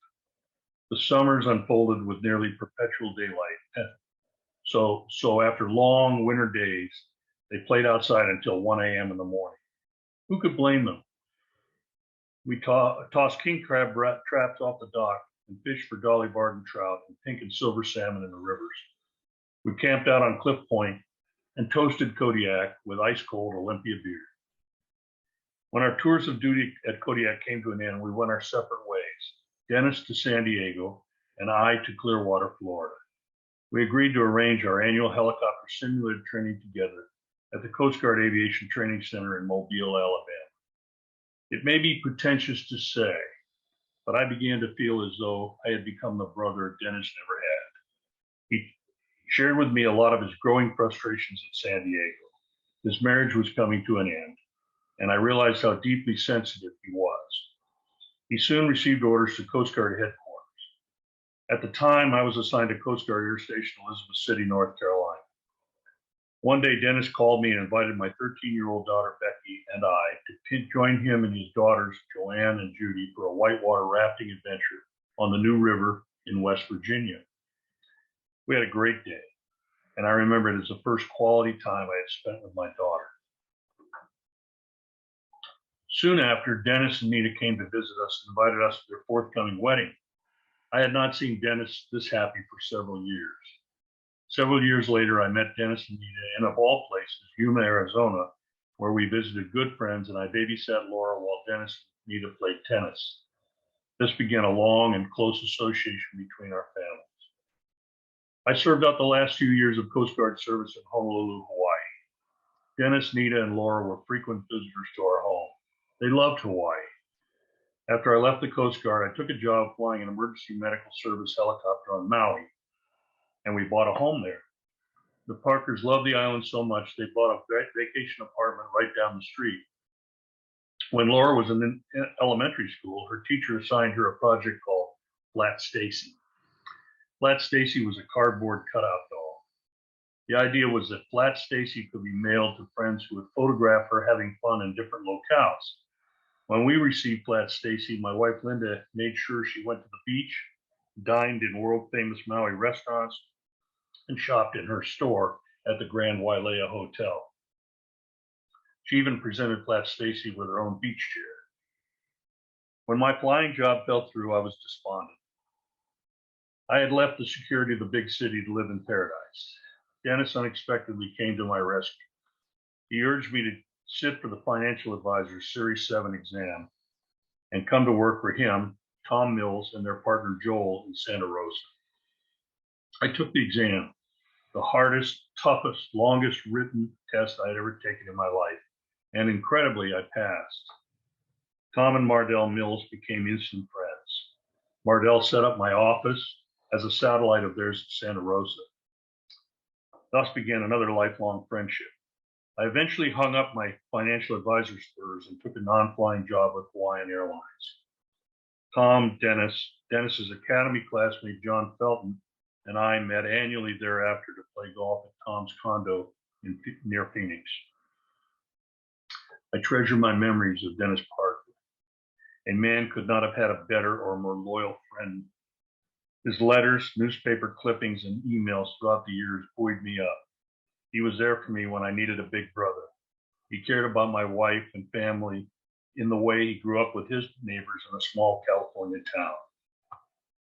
The summers unfolded with nearly perpetual daylight. So after long winter days, they played outside until 1 a.m. in the morning. Who could blame them? We tossed king crab traps off the dock and fished for dolly varden trout and pink and silver salmon in the rivers. We camped out on Cliff Point and toasted Kodiak with ice-cold Olympia beer. When our tours of duty at Kodiak came to an end, we went our separate ways, Dennis to San Diego and I to Clearwater, Florida. We agreed to arrange our annual helicopter simulator training together at the Coast Guard Aviation Training Center in Mobile, Alabama. It may be pretentious to say, but I began to feel as though I had become the brother Dennis never had. He shared with me a lot of his growing frustrations at San Diego. His marriage was coming to an end, and I realized how deeply sensitive he was. He soon received orders to Coast Guard headquarters. At the time, I was assigned to Coast Guard Air Station, Elizabeth City, North Carolina. One day, Dennis called me and invited my 13-year-old daughter, Becky, and I to join him and his daughters, Joanne and Judy, for a whitewater rafting adventure on the New River in West Virginia. We had a great day, and I remember it as the first quality time I had spent with my daughter. Soon after, Dennis and Nita came to visit us and invited us to their forthcoming wedding. I had not seen Dennis this happy for several years. Several years later, I met Dennis and Nita in, of all places, Yuma, Arizona, where we visited good friends and I babysat Laura while Dennis and Nita played tennis. This began a long and close association between our families. I served out the last few years of Coast Guard service in Honolulu, Hawaii. Dennis, Nita, and Laura were frequent visitors to our home. They loved Hawaii. After I left the Coast Guard, I took a job flying an emergency medical service helicopter on Maui, and we bought a home there. The Parkers loved the island so much, they bought a vacation apartment right down the street. When Laura was in elementary school, her teacher assigned her a project called Flat Stacy. Flat Stacy was a cardboard cutout doll. The idea was that Flat Stacy could be mailed to friends who would photograph her having fun in different locales. When we received Flat Stacy, my wife Linda made sure she went to the beach, dined in world-famous Maui restaurants, and shopped in her store at the Grand Wailea Hotel. She even presented Flat Stacy with her own beach chair. When my flying job fell through, I was despondent. I had left the security of the big city to live in paradise. Dennis unexpectedly came to my rescue. He urged me to sit for the financial advisor's Series 7 exam and come to work for him, Tom Mills, and their partner Joel in Santa Rosa. I took the exam, the hardest, toughest, longest written test I'd ever taken in my life, and incredibly, I passed. Tom and Mardell Mills became instant friends. Mardell set up my office as a satellite of theirs in Santa Rosa. Thus began another lifelong friendship. I eventually hung up my financial advisor spurs and took a non-flying job with Hawaiian Airlines. Tom, Dennis's Academy classmate John Felton, and I met annually thereafter to play golf at Tom's condo near Phoenix. I treasure my memories of Dennis Parker. A man could not have had a better or more loyal friend. His letters, newspaper clippings, and emails throughout the years buoyed me up. He was there for me when I needed a big brother. He cared about my wife and family in the way he grew up with his neighbors in a small California town.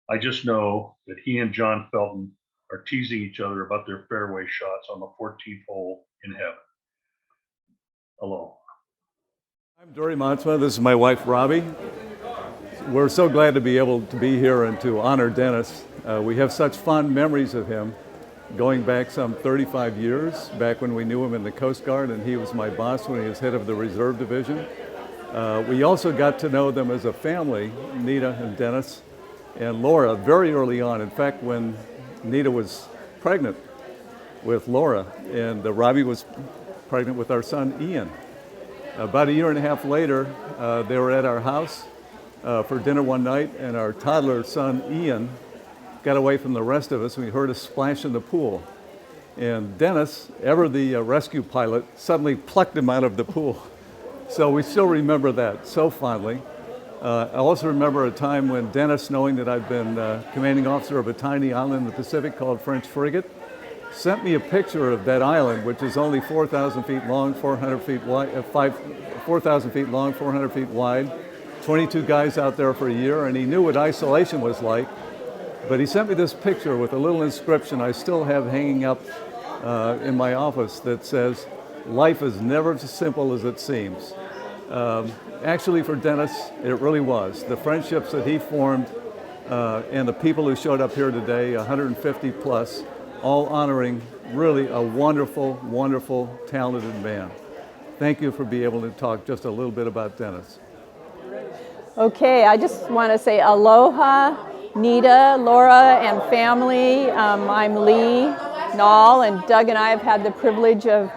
I just know that he and John Felton are teasing each other about their fairway shots on the 14th hole in heaven. Aloha. I'm Dory Montsma. This is my wife, Robbie. We're so glad to be able to be here and to honor Dennis. We have such fond memories of him, going back some 35 years, back when we knew him in the Coast Guard, and he was my boss when he was head of the Reserve Division. We also got to know them as a family, Nita and Dennis and Laura, very early on. In fact, when Nita was pregnant with Laura, and Robbie was pregnant with our son, Ian. About a year and a half later, they were at our house, for dinner one night, and our toddler son, Ian, got away from the rest of us, and we heard a splash in the pool. And Dennis, ever the rescue pilot, suddenly plucked him out of the pool. So we still remember that so fondly. I also remember a time when Dennis, knowing that I'd been commanding officer of a tiny island in the Pacific called French Frigate, sent me a picture of that island, which is only 4,000 feet long, 400 feet wide, 4,000 feet long, 400 feet wide. 22 guys out there for a year, and he knew what isolation was like. But he sent me this picture with a little inscription I still have hanging up in my office that says, "Life is never as simple as it seems." Actually, for Dennis, it really was. The friendships that he formed and the people who showed up here today, 150 plus, all honoring really a wonderful, wonderful, talented man. Thank you for being able to talk just a little bit about Dennis. Okay, I just want to say aloha, Nita, Laura, and family. I'm Lee Knoll, and Doug and I have had the privilege of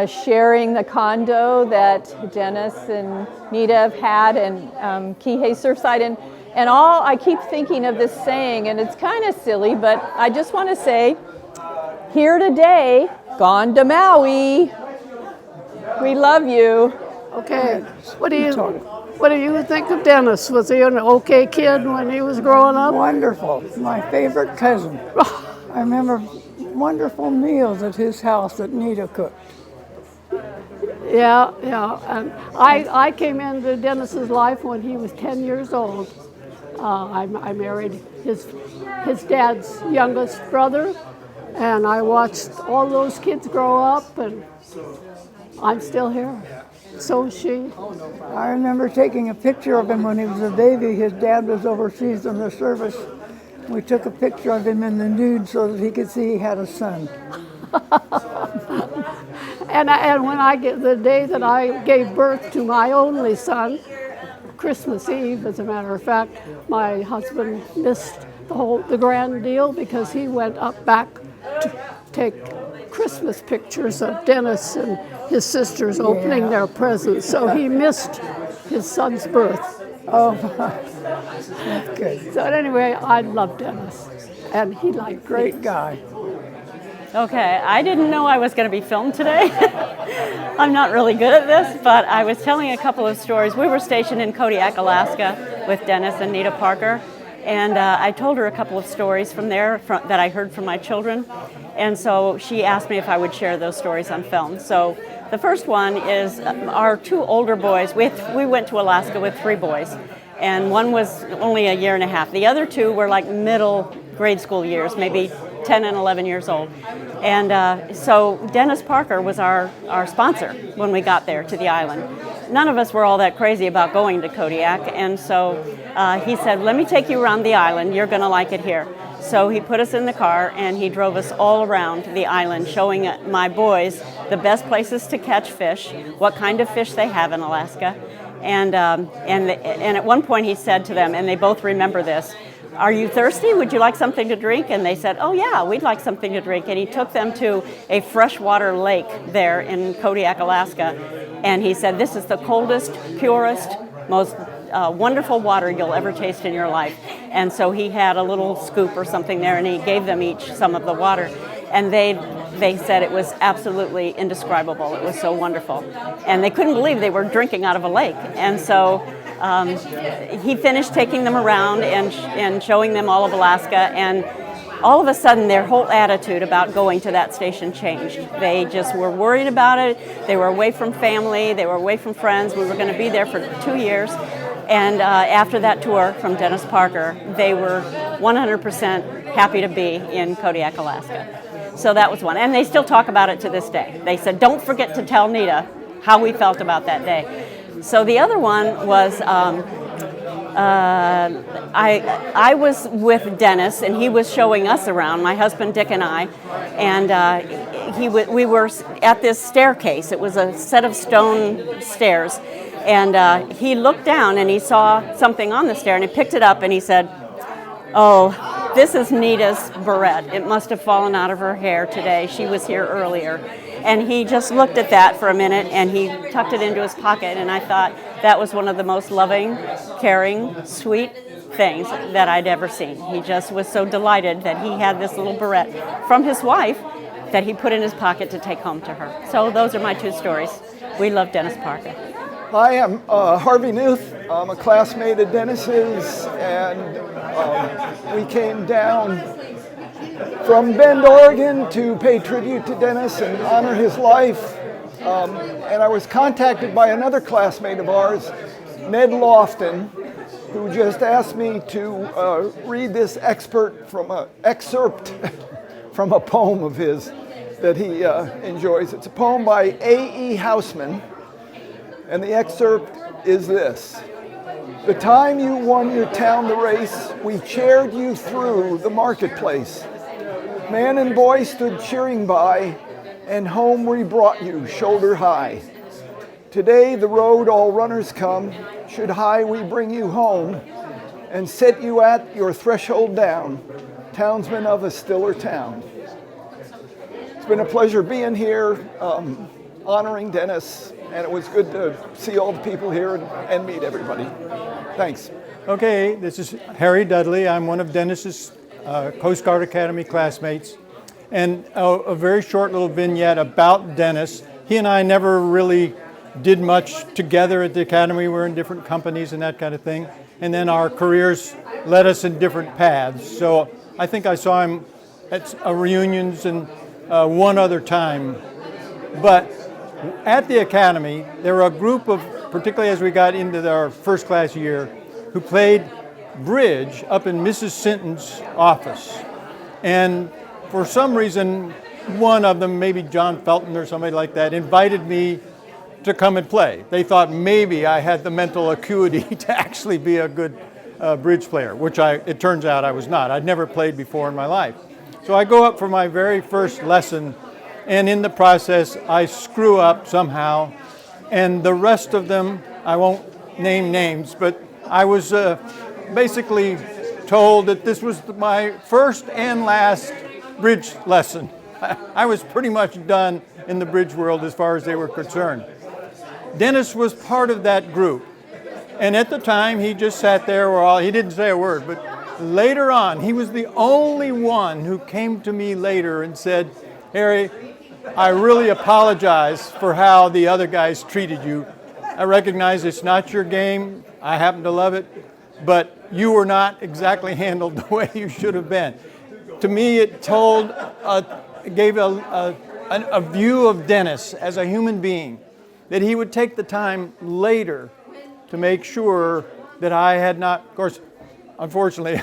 sharing the condo that Dennis and Nita have had in Kihei Surfside. And all, I keep thinking of this saying, and it's kind of silly, but I just want to say, here today, gone to Maui. We love you. Okay, what do you think of Dennis? Was he an okay kid when he was growing up? Wonderful. My favorite cousin. I remember wonderful meals at his house that Nita cooked. Yeah. And I came into Dennis's life when he was 10 years old. I married his dad's youngest brother, and I watched all those kids grow up, and I'm still here. So is she. I remember taking a picture of him when he was a baby. His dad was overseas in the service. We took a picture of him in the nude so that he could see he had a son. And when the day that I gave birth to my only son, Christmas Eve, as a matter of fact, my husband missed the grand deal because he went up back to take Christmas pictures of Dennis and his sisters opening their presents. So he missed his son's birth. Oh, that's good. So anyway, I love Dennis, and he liked Great guy. Okay, I didn't know I was going to be filmed today. I'm not really good at this, but I was telling a couple of stories. We were stationed in Kodiak, Alaska with Dennis and Nita Parker, and I told her a couple of stories from there that I heard from my children, and so she asked me if I would share those stories on film. So the first one is our two older boys. We went to Alaska with 3 boys, and one was only a year and a half. The other 2 were like middle grade school years, maybe 10 and 11 years old. And so Dennis Parker was our sponsor when we got there to the island. None of us were all that crazy about going to Kodiak, and so he said, "Let me take you around the island, you're gonna like it here." So he put us in the car and he drove us all around the island, showing my boys the best places to catch fish, what kind of fish they have in Alaska. And at one point he said to them, and they both remember this, "Are you thirsty? Would you like something to drink?" And they said, "Oh yeah, we'd like something to drink." And he took them to a freshwater lake there in Kodiak, Alaska. And he said, "This is the coldest, purest, most wonderful water you'll ever taste in your life." And so he had a little scoop or something there, and he gave them each some of the water. And they said it was absolutely indescribable. It was so wonderful. And they couldn't believe they were drinking out of a lake. And so he finished taking them around and showing them all of Alaska, and all of a sudden their whole attitude about going to that station changed. They just were worried about it. They were away from family. They were away from friends. We were going to be there for 2 years. And after that tour from Dennis Parker, they were 100% happy to be in Kodiak, Alaska. So that was one. And they still talk about it to this day. They said, "Don't forget to tell Nita how we felt about that day." So the other one was, I was with Dennis, and he was showing us around, my husband Dick and I, and we were at this staircase. It was a set of stone stairs, and he looked down and he saw something on the stair, and he picked it up and he said, "Oh, this is Nita's barrette. It must have fallen out of her hair today. She was here earlier." And he just looked at that for a minute and he tucked it into his pocket, and I thought That was one of the most loving, caring, sweet things that I'd ever seen. He just was so delighted that he had this little barrette from his wife that he put in his pocket to take home to her. So those are my two stories. We love Dennis Parker. Hi, I'm Harvey Newth. I'm a classmate of Dennis's, and we came down from Bend, Oregon to pay tribute to Dennis and honor his life. And I was contacted by another classmate of ours, Ned Lofton, who just asked me to read this excerpt from a poem of his that he enjoys. It's a poem by A.E. Housman, and the excerpt is this. The time you won your town the race, we cheered you through the marketplace. Man and boy stood cheering by, and home we brought you shoulder high. Today the road all runners come, should high we bring you home, and set you at your threshold down, townsman of a stiller town. It's been a pleasure being here, honoring Dennis, and it was good to see all the people here and meet everybody. Thanks. Okay, this is Harry Dudley. I'm one of Dennis's Coast Guard Academy classmates. And a very short little vignette about Dennis. He and I never really did much together at the Academy. We were in different companies and that kind of thing. And then our careers led us in different paths. So I think I saw him at reunions and one other time. But at the Academy, there were a group of, particularly as we got into our first class year, who played bridge up in Mrs. Sinton's office. And for some reason, one of them, maybe John Felton or somebody like that, invited me to come and play. They thought maybe I had the mental acuity to actually be a good bridge player, which it turns out I was not. I'd never played before in my life. So I go up for my very first lesson, and in the process, I screw up somehow. And the rest of them, I won't name names, but I was basically told that this was my first and last bridge lesson. I was pretty much done in the bridge world as far as they were concerned. Dennis was part of that group. And at the time, he just sat there, he didn't say a word, but later on, he was the only one who came to me later and said, Harry, I really apologize for how the other guys treated you. I recognize it's not your game. I happen to love it, but you were not exactly handled the way you should have been. To me, it gave a view of Dennis as a human being, that he would take the time later to make sure that I had not, of course, unfortunately,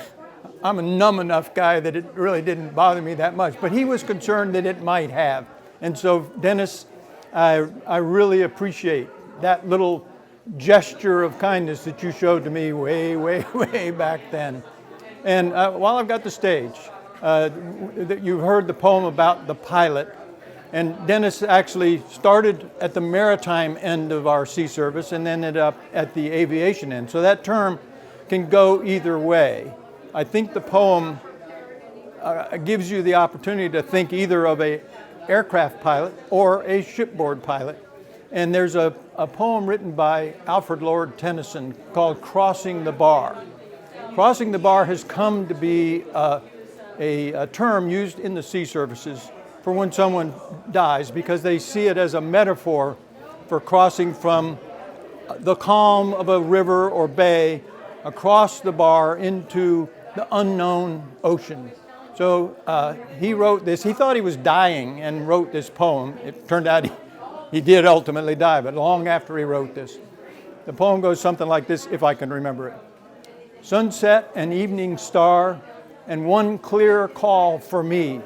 I'm a numb enough guy that it really didn't bother me that much, but he was concerned that it might have. And so, Dennis, I really appreciate that little gesture of kindness that you showed to me way, way, way back then. And while I've got the stage, you've heard the poem about the pilot. And Dennis actually started at the maritime end of our sea service and then ended up at the aviation end. So that term can go either way. I think the poem gives you the opportunity to think either of an aircraft pilot or a shipboard pilot. And there's a poem written by Alfred Lord Tennyson called Crossing the Bar. Crossing the bar has come to be a term used in the sea services for when someone dies, because they see it as a metaphor for crossing from the calm of a river or bay across the bar into the unknown ocean. So he wrote this. He thought he was dying and wrote this poem. It turned out he did ultimately die, but long after he wrote this. The poem goes something like this, if I can remember it. Sunset and evening star, and one clear call for me.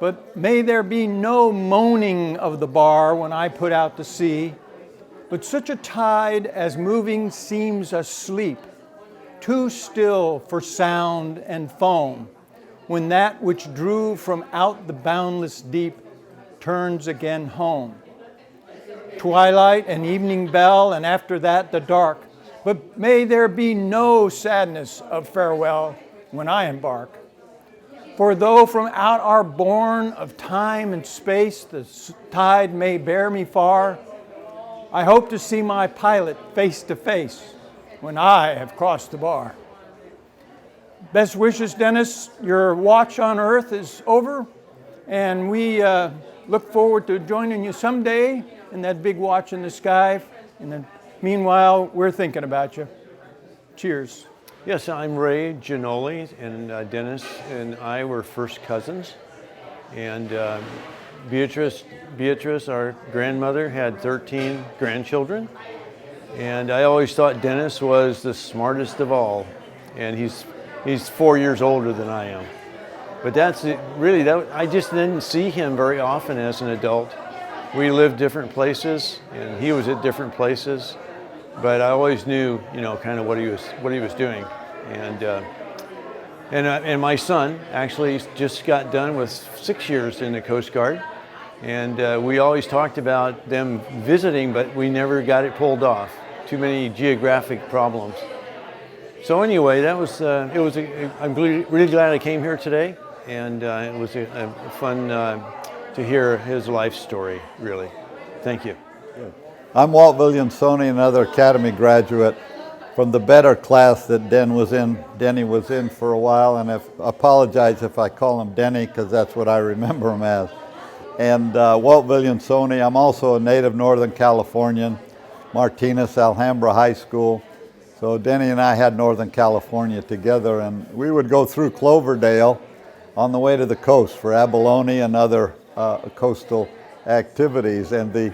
But may there be no moaning of the bar when I put out to sea, but such a tide as moving seems asleep, too still for sound and foam, when that which drew from out the boundless deep turns again home. Twilight and evening bell, and after that the dark, but may there be no sadness of farewell when I embark. For though from out our bourne of time and space the tide may bear me far, I hope to see my pilot face to face when I have crossed the bar. Best wishes, Dennis. Your watch on Earth is over, and we look forward to joining you someday in that big watch in the sky. And then, meanwhile, we're thinking about you. Cheers. Yes, I'm Ray Giannoli, and Dennis and I were first cousins. And Beatrice, our grandmother, had 13 grandchildren. And I always thought Dennis was the smartest of all. And he's 4 years older than I am. But that's it, really, I just didn't see him very often as an adult. We lived different places, and he was at different places. But I always knew, kind of what he was doing. And my son actually just got done with 6 years in the Coast Guard. And we always talked about them visiting, but we never got it pulled off. Too many geographic problems. So anyway, I'm really glad I came here today. And it was fun to hear his life story, really. Thank you. I'm Walt Williamsoni, another Academy graduate from the better class that Denny was in for a while, and I apologize if I call him Denny because that's what I remember him as. And Walt Williamsoni, I'm also a native Northern Californian, Martinez Alhambra High School. So Denny and I had Northern California together, and we would go through Cloverdale on the way to the coast for abalone and other coastal activities. And the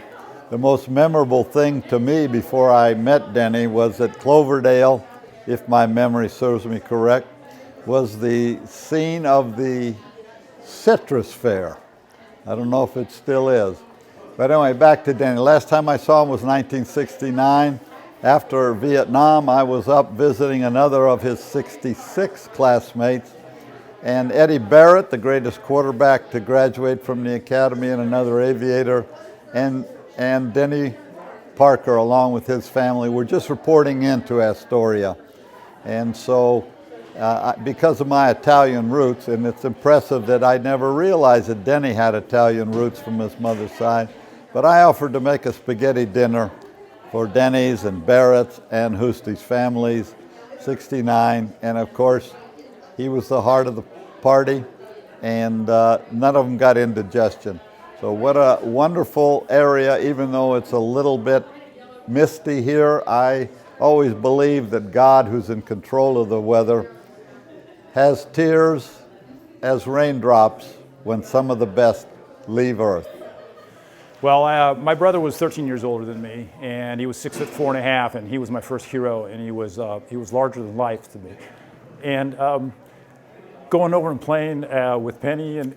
most memorable thing to me before I met Denny was that Cloverdale, if my memory serves me correct, was the scene of the Citrus Fair. I don't know if it still is. But anyway, back to Denny. Last time I saw him was 1969. After Vietnam, I was up visiting another of his 66 classmates. And Eddie Barrett, the greatest quarterback to graduate from the Academy, and another aviator, and Denny Parker, along with his family, were just reporting into Astoria. And so, because of my Italian roots, and it's impressive that I never realized that Denny had Italian roots from his mother's side, but I offered to make a spaghetti dinner for Denny's and Barrett's and Husty's families, 69, and of course, he was the heart of the party, and none of them got indigestion. So what a wonderful area, even though it's a little bit misty here. I always believe that God, who's in control of the weather, has tears as raindrops when some of the best leave Earth. Well, my brother was 13 years older than me, and he was 6'4.5", and he was my first hero, and he was larger than life to me. And going over and playing with Penny and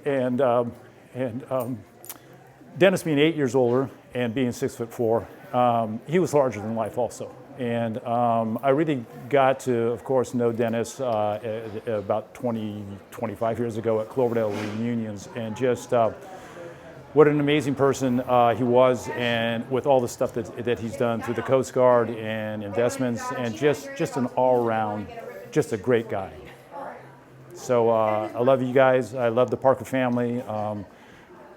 Dennis being 8 years older and being 6'4", he was larger than life also. And I really got to, of course, know Dennis about 25 years ago at Cloverdale reunions, and just what an amazing person he was, and with all the stuff that he's done through the Coast Guard and investments, and just an all-around, just a great guy. So I love you guys. I love the Parker family.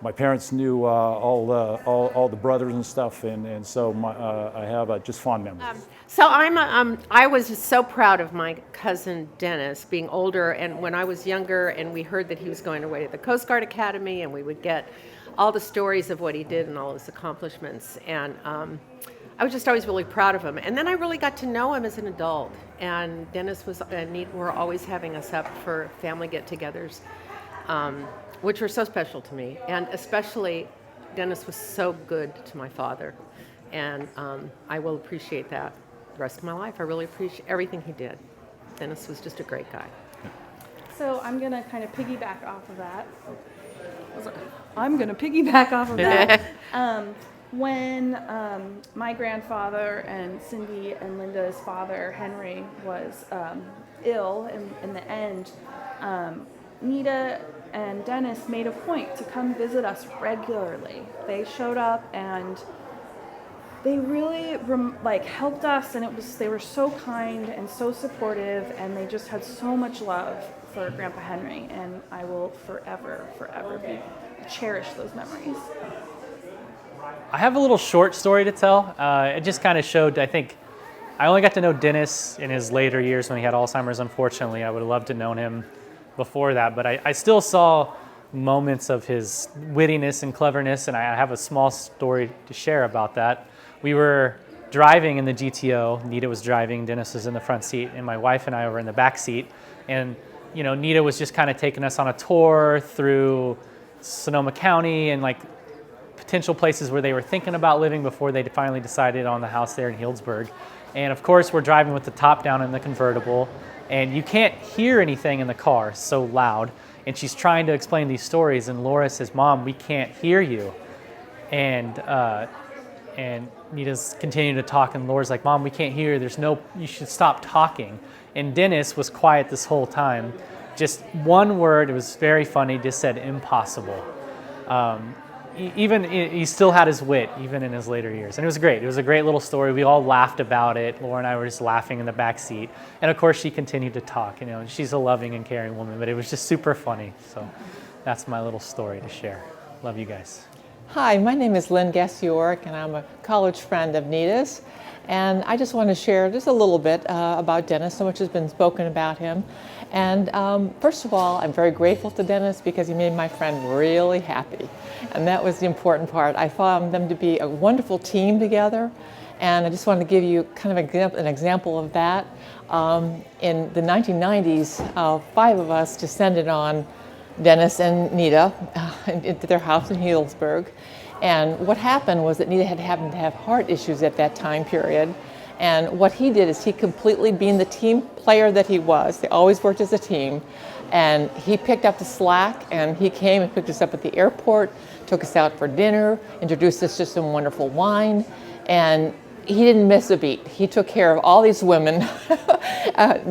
My parents knew all the brothers and stuff, and so I have just fond memories. So I was just so proud of my cousin Dennis being older, and when I was younger, and we heard that he was going away to the Coast Guard Academy, and we would get all the stories of what he did and all his accomplishments, and I was just always really proud of him. And then I really got to know him as an adult, and Dennis were always having us up for family get-togethers, which were so special to me. And especially, Dennis was so good to my father, and I will appreciate that the rest of my life. I really appreciate everything he did. Dennis was just a great guy. So I'm going to kind of piggyback off of that. When my grandfather and Cindy and Linda's father, Henry, was ill in the end, Nita and Dennis made a point to come visit us regularly. They showed up and they really helped us, and they were so kind and so supportive, and they just had so much love for Grandpa Henry, and I will forever cherish those memories. I have a little short story to tell. It just kind of showed, I think, I only got to know Dennis in his later years when he had Alzheimer's, unfortunately. I would have loved to have known him before that, but I still saw moments of his wittiness and cleverness, and I have a small story to share about that. We were driving in the GTO. Nita was driving, Dennis was in the front seat, and my wife and I were in the back seat. And you know, Nita was just kind of taking us on a tour through Sonoma County and like potential places where they were thinking about living before they finally decided on the house there in Healdsburg. And of course, we're driving with the top down in the convertible, and you can't hear anything in the car, it's so loud. And she's trying to explain these stories, and Laura says, "Mom, we can't hear you." And Nita's continuing to talk, and Laura's like, "Mom, we can't hear you. You should stop talking." And Dennis was quiet this whole time. Just one word, it was very funny, just said impossible. He still had his wit, even in his later years. And it was great. It was a great little story. We all laughed about it. Laura and I were just laughing in the back seat. And of course, she continued to talk. You know, she's a loving and caring woman, but it was just super funny. So that's my little story to share. Love you guys. Hi, my name is Lynn Guess-York, and I'm a college friend of Nita's. And I just want to share just a little bit about Dennis. So much has been spoken about him. And first of all, I'm very grateful to Dennis because he made my friend really happy. And that was the important part. I found them to be a wonderful team together. And I just wanted to give you kind of an example of that. In the 1990s, 5 of us descended on Dennis and Nita into their house in Healdsburg. And what happened was that Nita had happened to have heart issues at that time period. And what he did is he completely, being the team player that he was, they always worked as a team, and he picked up the slack, and he came and picked us up at the airport, took us out for dinner, introduced us to some wonderful wine, and he didn't miss a beat. He took care of all these women,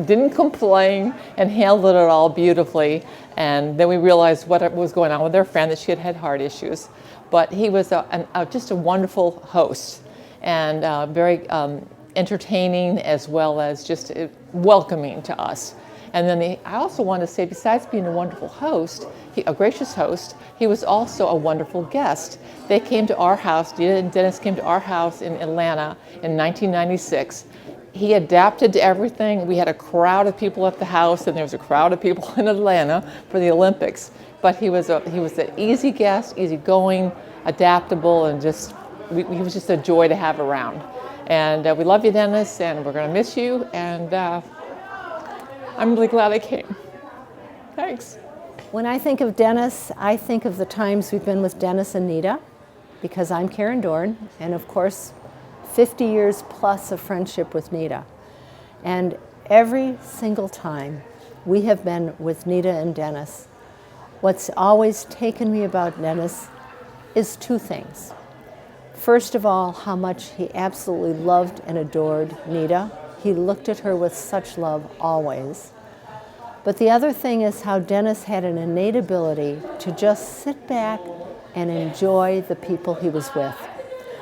didn't complain, and handled it all beautifully. And then we realized what was going on with their friend, that she had had heart issues. But he was just a wonderful host, and very entertaining, as well as just welcoming to us. And then I also want to say, besides being a wonderful host, a gracious host, he was also a wonderful guest. They came to our house, Nita and Dennis came to our house in Atlanta in 1996. He adapted to everything. We had a crowd of people at the house, and there was a crowd of people in Atlanta for the Olympics. But he was an easy guest, easygoing, adaptable, and he was just a joy to have around. And we love you, Dennis, and we're going to miss you. And I'm really glad I came. Thanks. When I think of Dennis, I think of the times we've been with Dennis and Nita, because I'm Karen Dorn, and of course, 50 years plus of friendship with Nita. And every single time we have been with Nita and Dennis, what's always taken me about Dennis is 2 things. First of all, how much he absolutely loved and adored Nita. He looked at her with such love always. But the other thing is how Dennis had an innate ability to just sit back and enjoy the people he was with.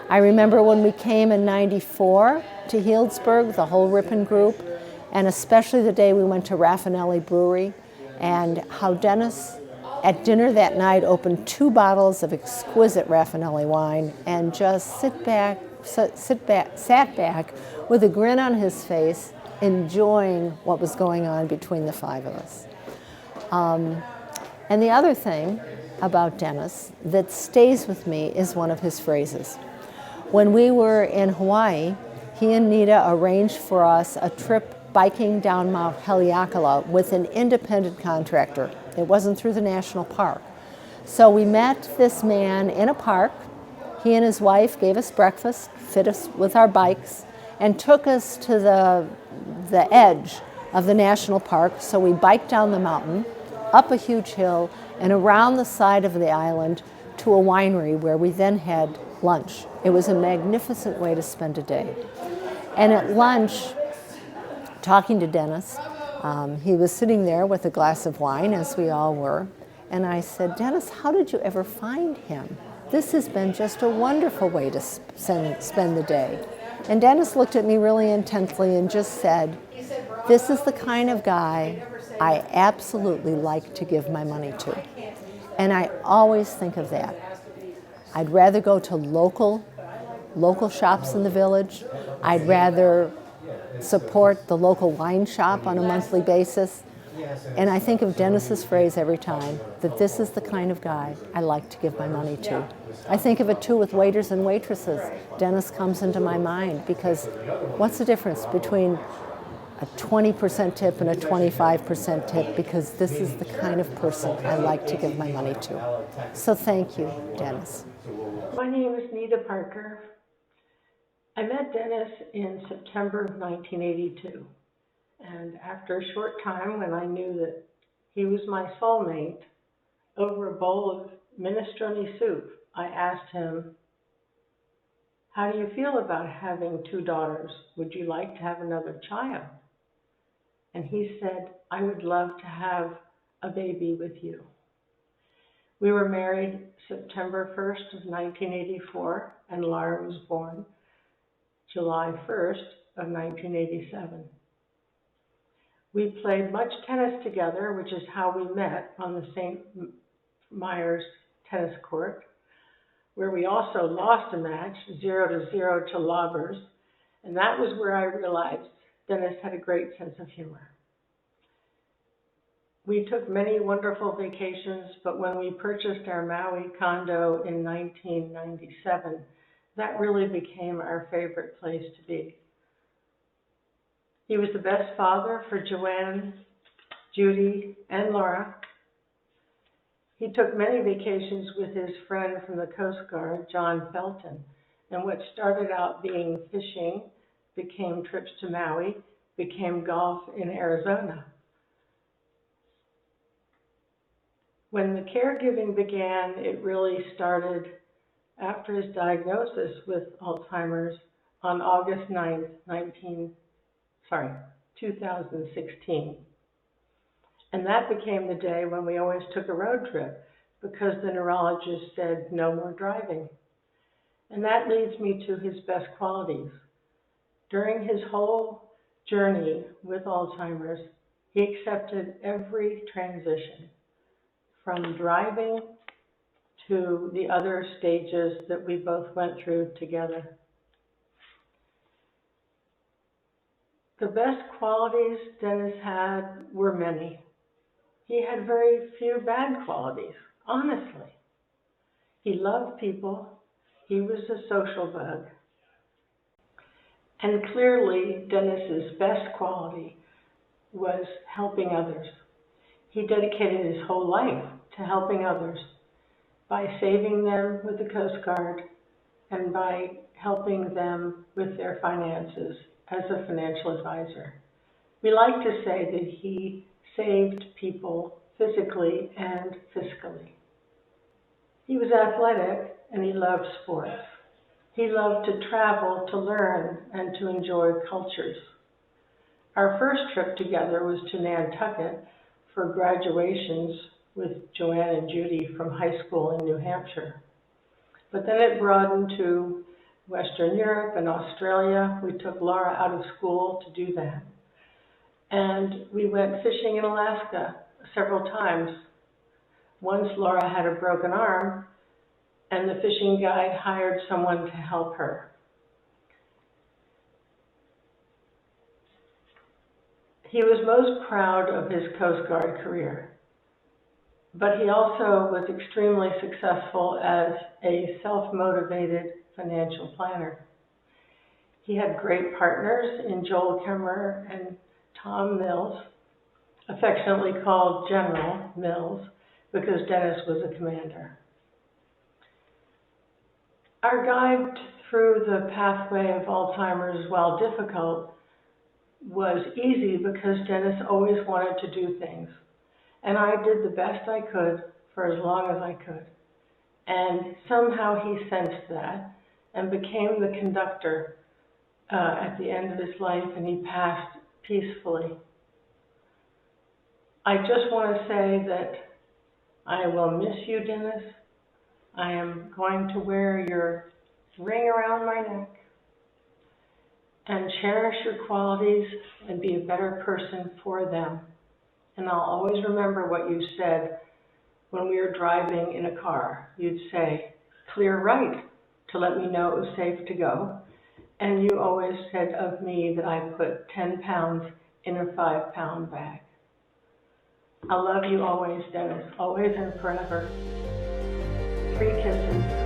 I remember when we came in '94 to Healdsburg, the whole Ripon group, and especially the day we went to Raffinelli Brewery, and how Dennis at dinner that night opened 2 bottles of exquisite Raffinelli wine and just sat back with a grin on his face, enjoying what was going on between the 5 of us. And the other thing about Dennis that stays with me is one of his phrases. When we were in Hawaii, he and Nita arranged for us a trip biking down Mount Haleakala with an independent contractor. It wasn't through the national park. So we met this man in a park. He and his wife gave us breakfast, fit us with our bikes, and took us to the edge of the national park. So we biked down the mountain, up a huge hill, and around the side of the island to a winery where we then had lunch. It was a magnificent way to spend a day. And at lunch, talking to Dennis, he was sitting there with a glass of wine, as we all were, and I said, "Dennis, how did you ever find him? This has been just a wonderful way to spend the day." And Dennis looked at me really intently and just said, "This is the kind of guy I absolutely like to give my money to." And I always think of that. I'd rather go to local local shops in the village. I'd rather support the local wine shop on a monthly basis. And I think of Dennis's phrase every time, that this is the kind of guy I like to give my money to. I think of it too with waiters and waitresses. Dennis comes into my mind because what's the difference between a 20% tip and a 25% tip? Because this is the kind of person I like to give my money to. So thank you, Dennis. My name is Nita Parker. I met Dennis in September of 1982. And after a short time, when I knew that he was my soulmate, over a bowl of minestrone soup, I asked him, "How do you feel about having 2 daughters? Would you like to have another child?" And he said, "I would love to have a baby with you." We were married September 1st of 1984, and Laura was born July 1st of 1987. We played much tennis together, which is how we met on the St. Myers tennis court, where we also lost a match 0-0 to lobbers, and that was where I realized Dennis had a great sense of humor. We took many wonderful vacations, but when we purchased our Maui condo in 1997, that really became our favorite place to be. He was the best father for Joanne, Judy, and Laura. He took many vacations with his friend from the Coast Guard, John Felton, and what started out being fishing became trips to Maui, became golf in Arizona. When the caregiving began, it really started after his diagnosis with Alzheimer's on August 9th, 2016. And that became the day when we always took a road trip because the neurologist said no more driving. And that leads me to his best qualities. During his whole journey with Alzheimer's, he accepted every transition, from driving to the other stages that we both went through together. The best qualities Dennis had were many. He had very few bad qualities, honestly. He loved people. He was a social bug. And clearly, Dennis's best quality was helping others. He dedicated his whole life to helping others by saving them with the Coast Guard and by helping them with their finances as a financial advisor. We like to say that he saved people physically and fiscally. He was athletic and he loved sports. He loved to travel, to learn, and to enjoy cultures. Our first trip together was to Nantucket for graduations with Joanne and Judy from high school in New Hampshire. But then it broadened to Western Europe and Australia. We took Laura out of school to do that. And we went fishing in Alaska several times. Once Laura had a broken arm, and the fishing guide hired someone to help her. He was most proud of his Coast Guard career, but he also was extremely successful as a self-motivated financial planner. He had great partners in Joel Kemmerer and Tom Mills, affectionately called General Mills, because Dennis was a commander. Our guide through the pathway of Alzheimer's, while difficult, was easy because Dennis always wanted to do things. And I did the best I could for as long as I could. And somehow he sensed that and became the conductor at the end of his life, and he passed peacefully. I just want to say that I will miss you, Dennis. I am going to wear your ring around my neck and cherish your qualities and be a better person for them. And I'll always remember what you said when we were driving in a car. You'd say, "Clear right, to let me know it was safe to go. And you always said of me that I put 10 pounds in a 5-pound bag. I love you always, Dennis, always and forever. 3 kisses.